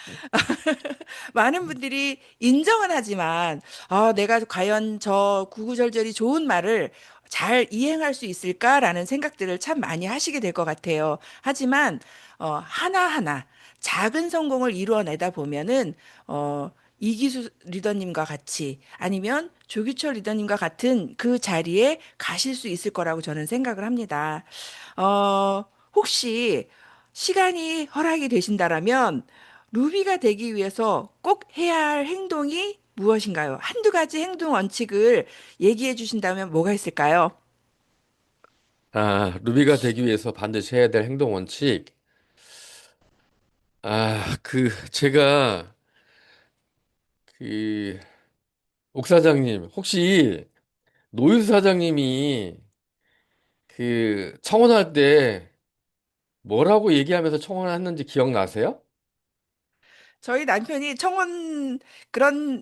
많은 분들이 인정은 하지만 내가 과연 저 구구절절이 좋은 말을 잘 이행할 수 있을까라는 생각들을 참 많이 하시게 될 것 같아요. 하지만 하나하나 작은 성공을 이루어내다 보면은 이기수 리더님과 같이 아니면 조규철 리더님과 같은 그 자리에 가실 수 있을 거라고 저는 생각을 합니다. 혹시 시간이 허락이 되신다라면 루비가 되기 위해서 꼭 해야 할 행동이 무엇인가요? 한두 가지 행동 원칙을 얘기해 주신다면 뭐가 있을까요? 루비가 되기 위해서 반드시 해야 될 행동 원칙. 제가 그 옥 사장님, 혹시 노유 사장님이 그 청혼할 때 뭐라고 얘기하면서 청혼했는지 기억나세요? 저희 남편이 그런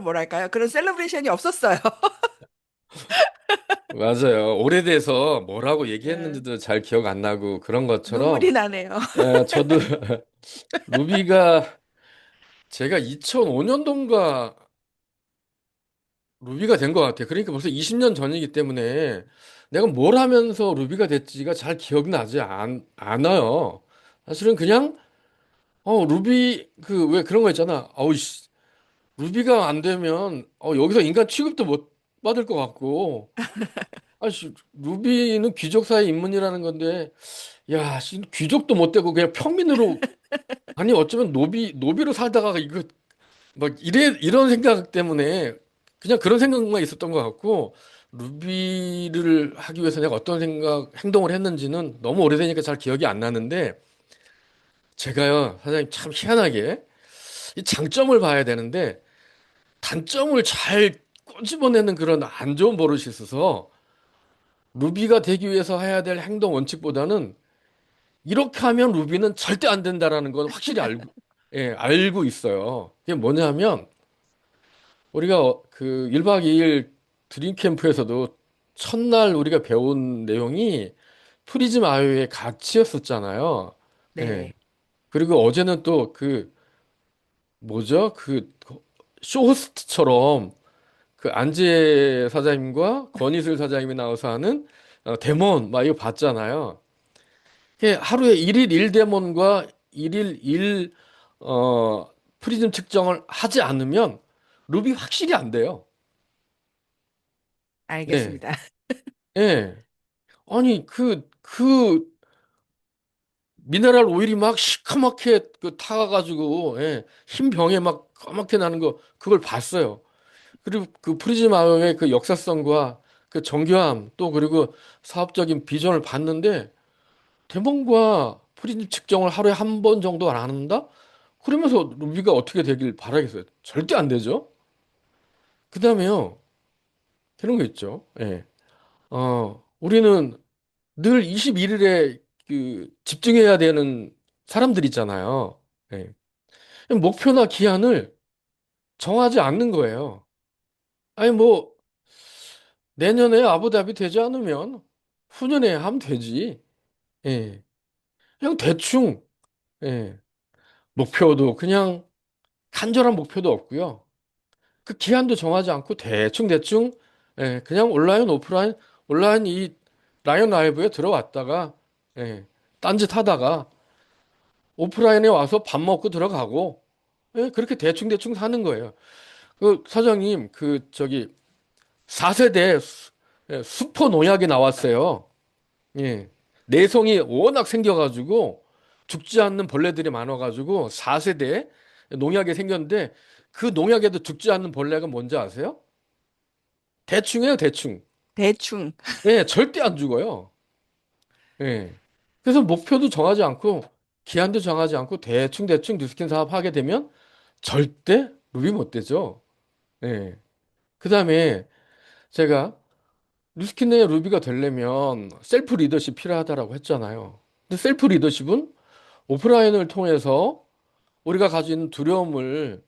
뭐랄까요? 그런 셀러브레이션이 없었어요. 맞아요. 오래돼서 뭐라고 예, 얘기했는지도 잘 기억 안 나고 그런 눈물이 것처럼 나네요. 저도 루비가 제가 2005년도인가 루비가 된 것 같아요. 그러니까 벌써 20년 전이기 때문에 내가 뭘 하면서 루비가 됐지가 잘 기억나지 않아요. 사실은 그냥 루비 그 왜 그런 거 있잖아. 씨 루비가 안 되면 여기서 인간 취급도 못 받을 것 같고 루비는 귀족 사회 인문이라는 건데 야 귀족도 못 되고 그냥 평민으로 아니 어쩌면 노비로 살다가 이거 막 이런 생각 때문에 그냥 그런 생각만 있었던 것 같고 루비를 하기 위해서 내가 어떤 행동을 했는지는 너무 오래되니까 잘 기억이 안 나는데 제가요 사장님 참 희한하게 이 장점을 봐야 되는데 단점을 잘 꼬집어내는 그런 안 좋은 버릇이 있어서 루비가 되기 위해서 해야 될 행동 원칙보다는 이렇게 하면 루비는 절대 안 된다라는 건 확실히 알고 있어요. 그게 뭐냐면 우리가 그 1박 2일 드림 캠프에서도 첫날 우리가 배운 내용이 프리즘 아이오의 가치였었잖아요. 예. 네. 그리고 어제는 또 그 뭐죠? 그 쇼호스트처럼 그 안재 사장님과 권희슬 사장님이 나와서 하는 데몬 막 이거 봤잖아요. 이게 하루에 일일 1데몬과 일일 1 프리즘 측정을 하지 않으면 룹이 확실히 안 돼요. 예. 알겠습니다. 예. 아니 그 미네랄 오일이 막 시커멓게 그 타가지고 흰 병에 막 까맣게 나는 거 그걸 봤어요. 그리고 그 프리즘 아이오의 그 역사성과 그 정교함 또 그리고 사업적인 비전을 봤는데 대mon과 프리즘 측정을 하루에 한 번 정도 안 한다? 그러면서 루비가 어떻게 되길 바라겠어요? 절대 안 되죠. 그다음에요. 그런 거 있죠. 예. 우리는 늘 21일에 그 집중해야 되는 사람들 있잖아요. 예. 목표나 기한을 정하지 않는 거예요. 아니 뭐 내년에 아부다비 되지 않으면 후년에 하면 되지. 예. 그냥 대충 예. 목표도 그냥 간절한 목표도 없고요. 그 기한도 정하지 않고 대충 대충 그냥 온라인 오프라인 온라인 이 라이언 라이브에 들어왔다가 딴짓 하다가 오프라인에 와서 밥 먹고 들어가고 그렇게 대충 대충 사는 거예요. 그 사장님 그 저기 4세대 수포 농약이 나왔어요. 예. 내성이 워낙 생겨가지고 죽지 않는 벌레들이 많아가지고 4세대 농약이 생겼는데 그 농약에도 죽지 않는 벌레가 뭔지 아세요? 대충이에요, 대충. 대충. 예, 절대 안 죽어요. 예. 그래서 목표도 정하지 않고 기한도 정하지 않고 대충대충 뉴스킨 사업 하게 되면 절대 룹이 못 되죠. 예. 그다음에 제가 뉴스킨 내 루비가 되려면 셀프 리더십 필요하다라고 했잖아요. 근데 셀프 리더십은 오프라인을 통해서 우리가 가지고 있는 두려움을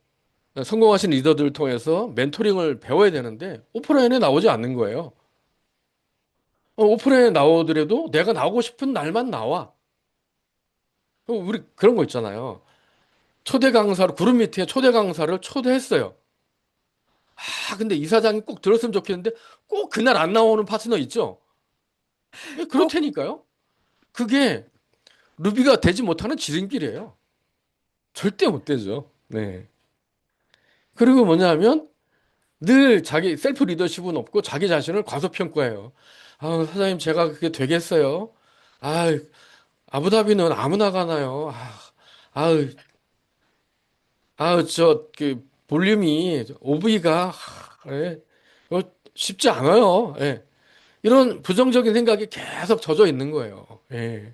성공하신 리더들을 통해서 멘토링을 배워야 되는데 오프라인에 나오지 않는 거예요. 오프라인에 나오더라도 내가 나오고 싶은 날만 나와. 우리 그런 거 있잖아요. 초대 강사를 그룹 미팅에 초대 강사를 초대했어요. 근데 이사장이 꼭 들었으면 좋겠는데 꼭 그날 안 나오는 파트너 있죠? 그렇다니까요. 그게 루비가 되지 못하는 지름길이에요. 절대 못 되죠. 네. 그리고 뭐냐면 늘 자기 셀프 리더십은 없고 자기 자신을 과소평가해요. 사장님 제가 그게 되겠어요? 아, 아부다비는 아무나 가나요? 아, 그 볼륨이 OV가 쉽지 않아요. 예. 이런 부정적인 생각이 계속 젖어 있는 거예요. 예.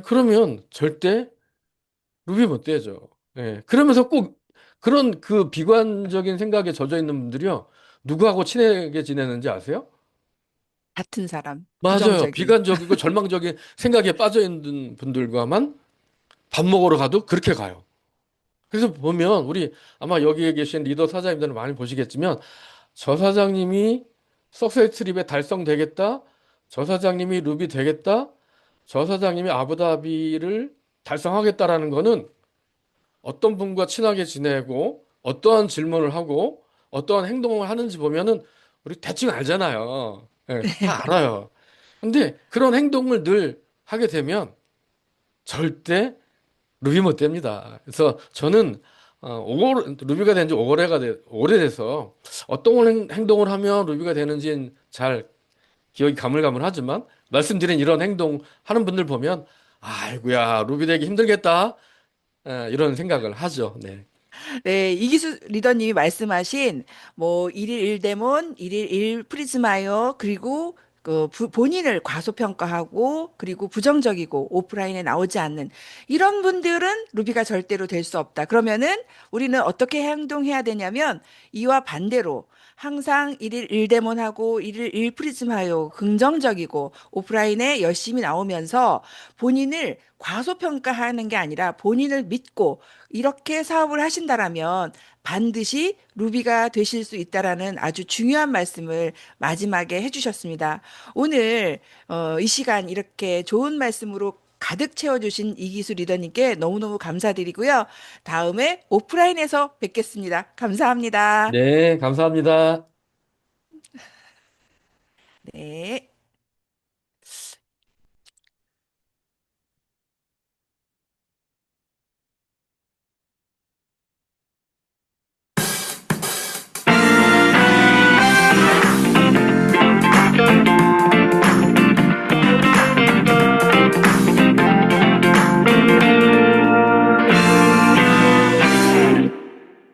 그러면 절대 루비 못 되죠. 예. 그러면서 꼭 그런 그 비관적인 생각에 젖어 있는 분들이요. 누구하고 친하게 지내는지 아세요? 같은 사람. 맞아요. 부정적인. 비관적이고 절망적인 생각에 빠져 있는 분들과만 밥 먹으러 가도 그렇게 가요. 그래서 보면 우리 아마 여기에 계신 리더 사장님들은 많이 보시겠지만 저 사장님이 석세스 트립에 달성되겠다. 저 사장님이 루비 되겠다. 저 사장님이 아부다비를 달성하겠다라는 거는 어떤 분과 친하게 지내고 어떠한 질문을 하고 어떠한 행동을 하는지 보면은 우리 대충 알잖아요. 다 알아요. 근데 그런 행동을 늘 하게 되면 절대 루비 못 됩니다. 그래서 저는 루비가 된 지 오래돼서 어떤 행동을 하면 루비가 되는지는 잘 기억이 가물가물하지만 말씀드린 이런 행동 하는 분들 보면 아이고야 루비 되기 힘들겠다 이런 생각을 하죠. 네. 네, 이기수 리더님이 말씀하신 뭐 일일 일데몬, 일일 일 프리즈마이어 그리고 본인을 과소평가하고 그리고 부정적이고 오프라인에 나오지 않는 이런 분들은 루비가 절대로 될 수 없다. 그러면은 우리는 어떻게 행동해야 되냐면 이와 반대로 항상 일일 일대몬하고 일일 일프리즘하여 긍정적이고 오프라인에 열심히 나오면서 본인을 과소평가하는 게 아니라 본인을 믿고 이렇게 사업을 하신다라면 반드시 루비가 되실 수 있다라는 아주 중요한 말씀을 마지막에 해주셨습니다. 오늘 이 시간 이렇게 좋은 말씀으로 가득 채워주신 이기수 리더님께 너무너무 감사드리고요. 다음에 오프라인에서 뵙겠습니다. 감사합니다. 네, 감사합니다. 네.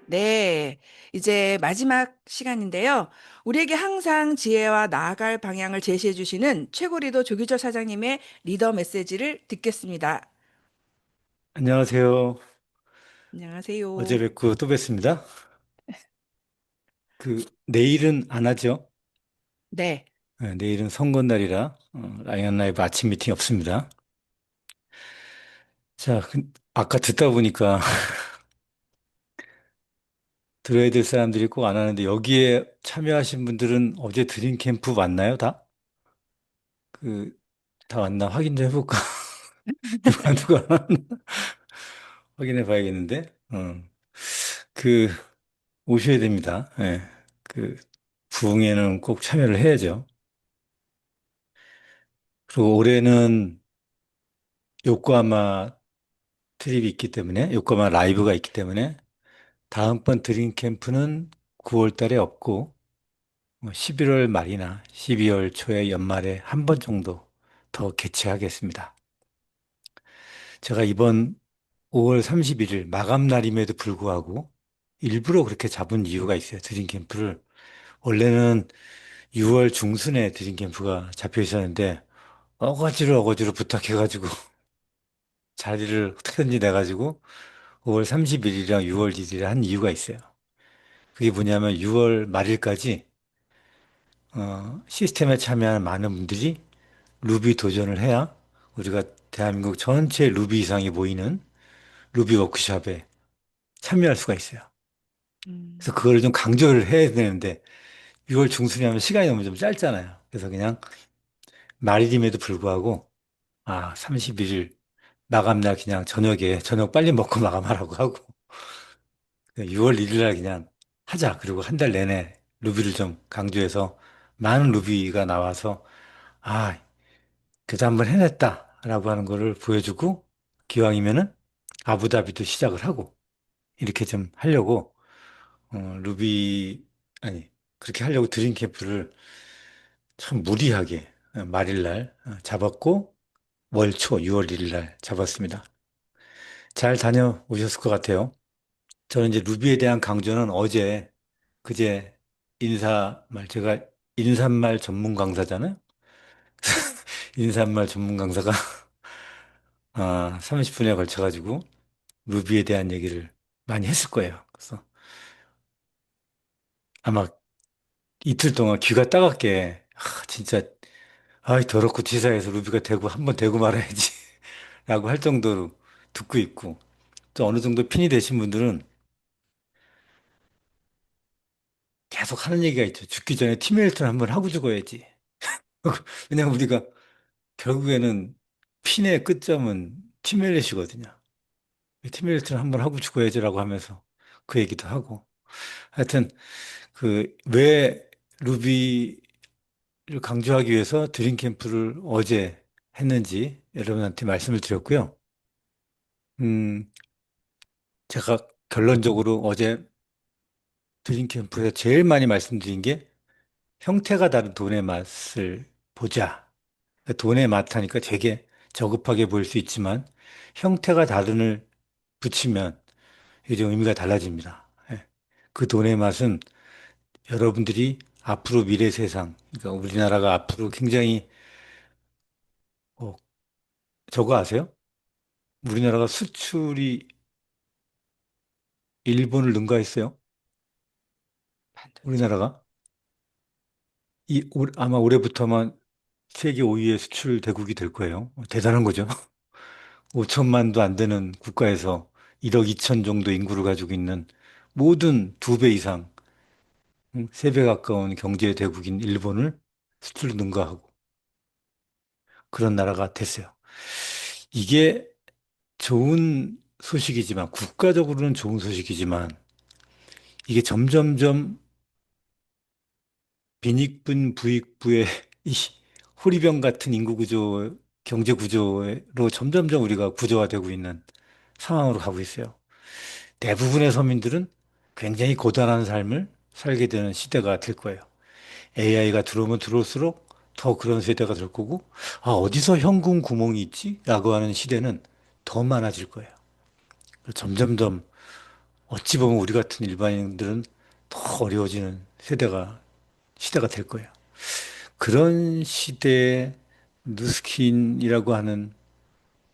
네, 이제 마지막 시간인데요. 우리에게 항상 지혜와 나아갈 방향을 제시해 주시는 최고 리더 조규철 사장님의 리더 메시지를 듣겠습니다. 안녕하세요. 어제 안녕하세요. 뵙고 또 뵙습니다. 내일은 안 하죠? 네. 네, 내일은 선거날이라, 라이언 라이브 아침 미팅 없습니다. 자, 아까 듣다 보니까 들어야 될 사람들이 꼭 안 하는데 여기에 참여하신 분들은 어제 드림 캠프 왔나요, 다? 그, 다 왔나 확인 좀 해볼까? 누가 안 왔나? 확인해 봐야겠는데. 그, 오셔야 됩니다. 예. 그, 부흥회는 꼭 참여를 해야죠. 그리고 올해는 요코하마 트립이 있기 때문에, 요코하마 라이브가 있기 때문에, 다음번 드림 캠프는 9월 달에 없고, 11월 말이나 12월 초에 연말에 한 번 정도 더 개최하겠습니다. 제가 이번 5월 31일 마감 날임에도 불구하고 일부러 그렇게 잡은 이유가 있어요. 드림 캠프를. 원래는 6월 중순에 드림 캠프가 잡혀 있었는데, 어거지로 부탁해가지고 자리를 어떻게든지 내가지고 5월 31일이랑 6월 1일에 한 이유가 있어요. 그게 뭐냐면 6월 말일까지 시스템에 참여하는 많은 분들이 루비 도전을 해야 우리가 대한민국 전체 루비 이상이 모이는 루비 워크숍에 참여할 수가 있어요. 그래서 음, 그걸 좀 강조를 해야 되는데 6월 중순에 하면 시간이 너무 좀 짧잖아요. 그래서 그냥 말일임에도 불구하고 31일 마감날 그냥 저녁에 저녁 빨리 먹고 마감하라고 하고 6월 1일 날 그냥 하자. 그리고 한 달 내내 루비를 좀 강조해서 많은 루비가 나와서 아, 그래도 한번 해냈다라고 하는 거를 보여주고 기왕이면은 아부다비도 시작을 하고 이렇게 좀 하려고 루비 아니 그렇게 하려고 드림 캠프를 참 무리하게 말일날 잡았고 월초 6월 1일 날 잡았습니다. 잘 다녀오셨을 것 같아요. 저는 이제 루비에 대한 강조는 어제 그제 제가 인사말 전문 강사잖아요. 인사말 전문 강사가 30분에 걸쳐가지고 루비에 대한 얘기를 많이 했을 거예요. 그래서 아마 이틀 동안 귀가 따갑게, 진짜, 더럽고 치사해서 루비가 되고, 한번 되고 말아야지. 라고 할 정도로 듣고 있고, 또 어느 정도 핀이 되신 분들은 계속 하는 얘기가 있죠. 죽기 전에 팀메이트를 한번 하고 죽어야지. 왜냐면 우리가 결국에는 핀의 끝점은 팀멜릿이거든요. 팀멜릿을 한번 하고 죽어야지라고 하면서 그 얘기도 하고. 하여튼, 왜 루비를 강조하기 위해서 드림 캠프를 어제 했는지 여러분한테 말씀을 드렸고요. 음, 제가 결론적으로 어제 드림 캠프에서 제일 많이 말씀드린 게 형태가 다른 돈의 맛을 보자. 돈의 맛 하니까 되게 저급하게 보일 수 있지만 형태가 다른을 붙이면 이제 의미가 달라집니다. 예. 그 돈의 맛은 여러분들이 앞으로 미래 세상, 그러니까 우리나라가 앞으로 굉장히 어, 저거 아세요? 우리나라가 수출이 일본을 능가했어요. 반도체. 우리나라가. 아마 올해부터만 세계 5위의 수출 대국이 될 거예요. 대단한 거죠. 5천만도 안 되는 국가에서 1억 2천 정도 인구를 가지고 있는 모든 2배 이상, 3배 가까운 경제 대국인 일본을 수출로 능가하고 그런 나라가 됐어요. 이게 좋은 소식이지만, 국가적으로는 좋은 소식이지만, 이게 점점점 빈익분 부익부의 이 호리병 같은 인구 구조, 경제 구조로 점점점 우리가 구조화되고 있는 상황으로 가고 있어요. 대부분의 서민들은 굉장히 고단한 삶을 살게 되는 시대가 될 거예요. AI가 들어오면 들어올수록 더 그런 세대가 될 거고, 아, 어디서 현금 구멍이 있지? 라고 하는 시대는 더 많아질 거예요. 점점점 어찌 보면 우리 같은 일반인들은 더 어려워지는 시대가 될 거예요. 그런 시대에 누스킨이라고 하는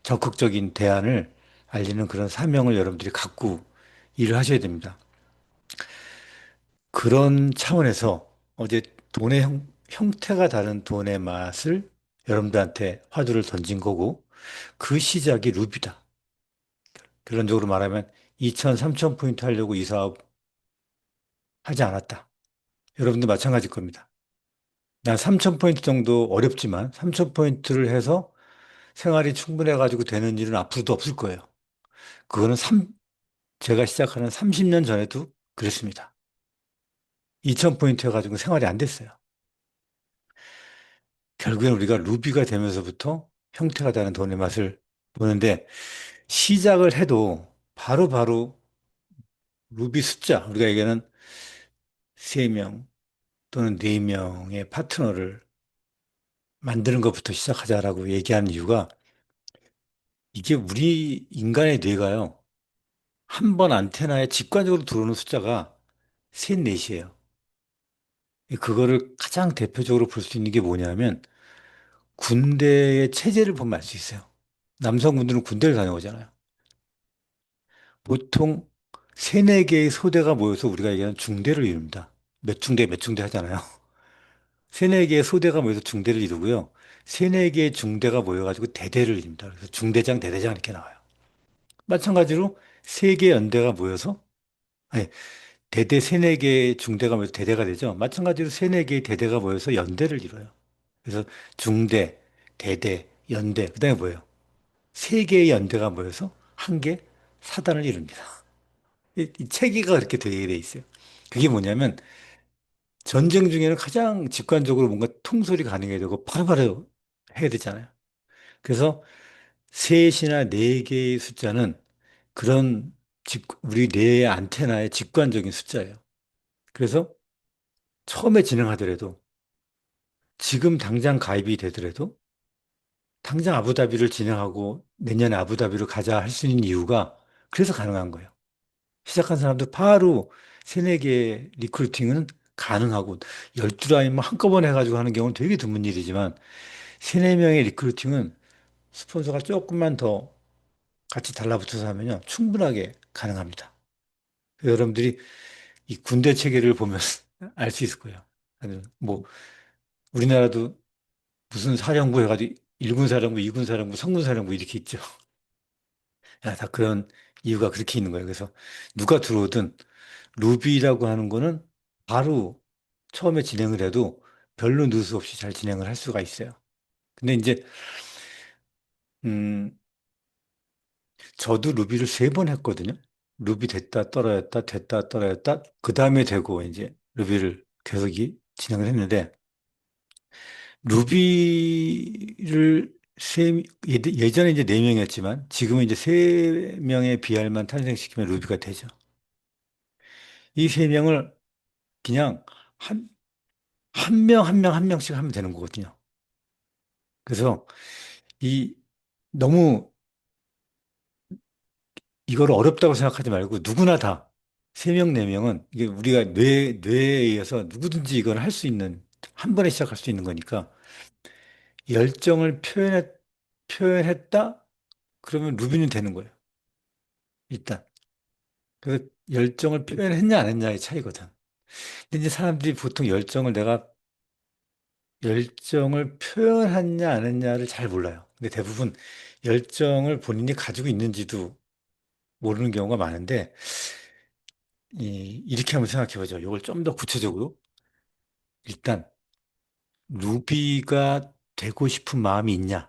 적극적인 대안을 알리는 그런 사명을 여러분들이 갖고 일을 하셔야 됩니다. 그런 차원에서 어제 돈의 형태가 다른 돈의 맛을 여러분들한테 화두를 던진 거고, 그 시작이 루비다. 결론적으로 말하면 2천, 3천 포인트 하려고 이 사업 하지 않았다. 여러분도 마찬가지일 겁니다. 난 3천 포인트 정도 어렵지만 3천 포인트를 해서 생활이 충분해가지고 되는 일은 앞으로도 없을 거예요. 그거는 제가 시작하는 30년 전에도 그랬습니다. 2천 포인트 해가지고 생활이 안 됐어요. 결국엔 우리가 루비가 되면서부터 형태가 다른 돈의 맛을 보는데, 시작을 해도 바로바로 루비 숫자, 우리가 얘기하는 3명 또는 4명의 파트너를 만드는 것부터 시작하자라고 얘기하는 이유가, 이게 우리 인간의 뇌가요, 한 번 안테나에 직관적으로 들어오는 숫자가 셋, 넷이에요. 그거를 가장 대표적으로 볼 수 있는 게 뭐냐면, 군대의 체제를 보면 알 수 있어요. 남성분들은 군대를 다녀오잖아요. 보통 세네 개의 소대가 모여서 우리가 얘기하는 중대를 이룹니다. 몇 중대, 몇 중대 하잖아요. 세네 개의 소대가 모여서 중대를 이루고요. 세네 개의 중대가 모여가지고 대대를 이룹니다. 그래서 중대장, 대대장 이렇게 나와요. 마찬가지로 세 개 연대가 모여서, 아니, 대대 세네 개의 중대가 모여서 대대가 되죠. 마찬가지로 세네 개의 대대가 모여서 연대를 이뤄요. 그래서 중대, 대대, 연대, 그 다음에 뭐예요? 세 개의 연대가 모여서 한 개 사단을 이룹니다. 이 체계가 그렇게 되게 돼 있어요. 그게 뭐냐면, 전쟁 중에는 가장 직관적으로 뭔가 통솔이 가능해야 되고 바로바로 해야 되잖아요. 그래서 셋이나 네 개의 숫자는 그런 우리 뇌의 안테나의 직관적인 숫자예요. 그래서 처음에 진행하더라도, 지금 당장 가입이 되더라도 당장 아부다비를 진행하고 내년에 아부다비로 가자 할 수 있는 이유가 그래서 가능한 거예요. 시작한 사람들 바로 세네 개의 리크루팅은 가능하고, 12라인만 한꺼번에 해가지고 하는 경우는 되게 드문 일이지만, 세네 명의 리크루팅은 스폰서가 조금만 더 같이 달라붙어서 하면요, 충분하게 가능합니다. 여러분들이 이 군대 체계를 보면 알 수 있을 거예요. 뭐, 우리나라도 무슨 사령부 해가지고 1군 사령부, 2군 사령부, 3군 사령부 이렇게 있죠. 야, 다 그런 이유가 그렇게 있는 거예요. 그래서 누가 들어오든 루비라고 하는 거는 바로 처음에 진행을 해도 별로 누수 없이 잘 진행을 할 수가 있어요. 근데 이제, 음, 저도 루비를 3번 했거든요. 루비 됐다 떨어졌다 됐다 떨어졌다 그 다음에 되고 이제 루비를 계속 진행을 했는데, 루비를 예전에 이제 4명이었지만 지금은 이제 3명의 BR만 탄생시키면 루비가 되죠. 이 3명을 그냥 한 명, 한 명, 한 명씩 하면 되는 거거든요. 그래서 이 너무 이걸 어렵다고 생각하지 말고, 누구나 다 3명, 4명은 이게 우리가 뇌에 의해서 누구든지 이걸 할 수 있는, 한 번에 시작할 수 있는 거니까, 열정을 표현했다? 그러면 루비는 되는 거예요. 일단. 그래서 열정을 표현했냐 안 했냐의 차이거든. 근데 이제 사람들이 보통 열정을 내가 열정을 표현했냐 안 했냐를 잘 몰라요. 근데 대부분 열정을 본인이 가지고 있는지도 모르는 경우가 많은데, 이렇게 한번 생각해 보죠. 이걸 좀 더 구체적으로. 일단, 루비가 되고 싶은 마음이 있냐를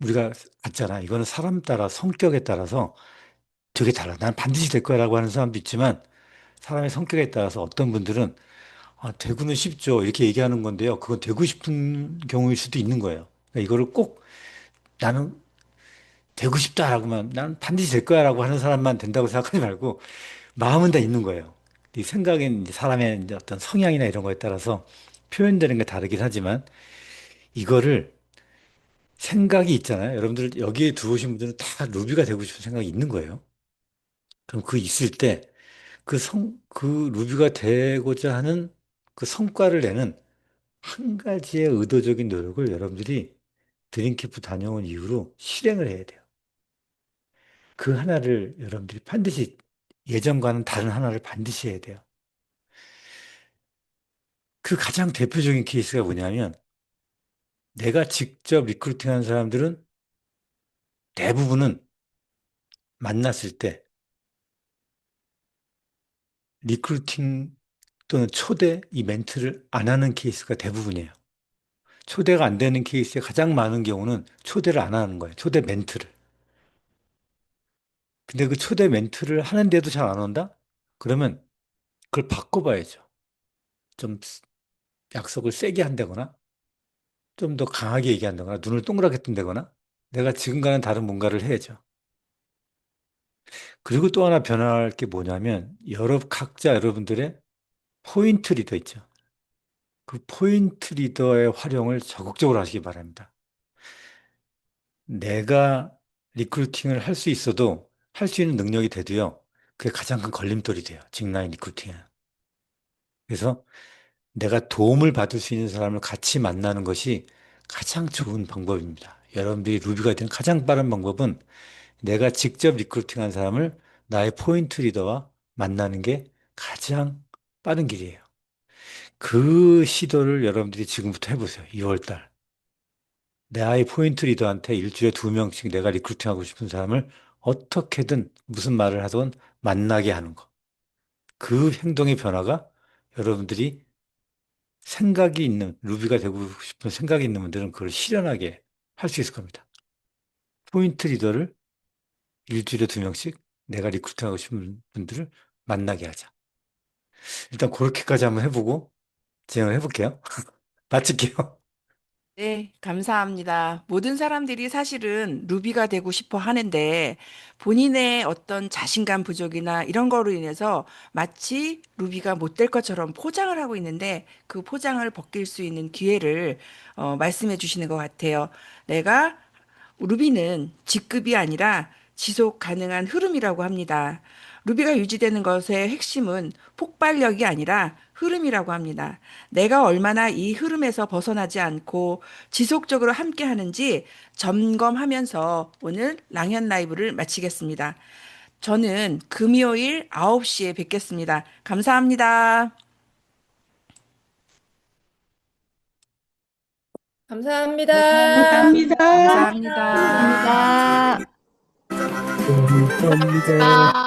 우리가 갖잖아. 이거는 사람 따라, 성격에 따라서 되게 달라. 난 반드시 될 거라고 하는 사람도 있지만, 사람의 성격에 따라서 어떤 분들은, 되고는 싶죠. 이렇게 얘기하는 건데요. 그건 되고 싶은 경우일 수도 있는 거예요. 그러니까 이거를 꼭 나는 되고 싶다라고만, 난 반드시 될 거야라고 하는 사람만 된다고 생각하지 말고, 마음은 다 있는 거예요. 이 생각은 이제 사람의 이제 어떤 성향이나 이런 거에 따라서 표현되는 게 다르긴 하지만, 이거를 생각이 있잖아요. 여러분들 여기에 들어오신 분들은 다 루비가 되고 싶은 생각이 있는 거예요. 그럼 그 있을 때 그 루비가 되고자 하는 그 성과를 내는 한 가지의 의도적인 노력을 여러분들이 드림캠프 다녀온 이후로 실행을 해야 돼요. 그 하나를 여러분들이 반드시 예전과는 다른 하나를 반드시 해야 돼요. 그 가장 대표적인 케이스가 뭐냐면 내가 직접 리크루팅한 사람들은 대부분은 만났을 때 리크루팅 또는 초대 이 멘트를 안 하는 케이스가 대부분이에요. 초대가 안 되는 케이스의 가장 많은 경우는 초대를 안 하는 거예요. 초대 멘트를. 근데 그 초대 멘트를 하는데도 잘 안 온다? 그러면 그걸 바꿔봐야죠. 좀 약속을 세게 한다거나 좀 더 강하게 얘기한다거나 눈을 동그랗게 뜬다거나 내가 지금과는 다른 뭔가를 해야죠. 그리고 또 하나 변화할 게 뭐냐면 각자 여러분들의 포인트 리더 있죠. 그 포인트 리더의 활용을 적극적으로 하시기 바랍니다. 내가 리크루팅을 할 수 있어도 할 수 있는 능력이 돼도요. 그게 가장 큰 걸림돌이 돼요. 직라인 리크루팅은. 그래서 내가 도움을 받을 수 있는 사람을 같이 만나는 것이 가장 좋은 방법입니다. 여러분들이 루비가 되는 가장 빠른 방법은 내가 직접 리크루팅한 사람을 나의 포인트 리더와 만나는 게 가장 빠른 길이에요. 그 시도를 여러분들이 지금부터 해보세요. 2월 달. 내 아이 포인트 리더한테 일주일에 2명씩 내가 리크루팅하고 싶은 사람을 어떻게든 무슨 말을 하든 만나게 하는 거. 그 행동의 변화가 여러분들이 생각이 있는, 루비가 되고 싶은 생각이 있는 분들은 그걸 실현하게 할 수 있을 겁니다. 포인트 리더를 일주일에 2명씩 내가 리크루팅하고 싶은 분들을 만나게 하자. 일단 그렇게까지 한번 해보고 진행을 해볼게요. 마칠게요. 네, 감사합니다. 모든 사람들이 사실은 루비가 되고 싶어 하는데 본인의 어떤 자신감 부족이나 이런 거로 인해서 마치 루비가 못 될 것처럼 포장을 하고 있는데 그 포장을 벗길 수 있는 기회를 말씀해 주시는 것 같아요. 내가 루비는 직급이 아니라 지속 가능한 흐름이라고 합니다. 루비가 유지되는 것의 핵심은 폭발력이 아니라 흐름이라고 합니다. 내가 얼마나 이 흐름에서 벗어나지 않고 지속적으로 함께 하는지 점검하면서 오늘 랑현 라이브를 마치겠습니다. 저는 금요일 9시에 뵙겠습니다. 감사합니다. 감사합니다. 감사합니다. 감사합니다. 감사합니다.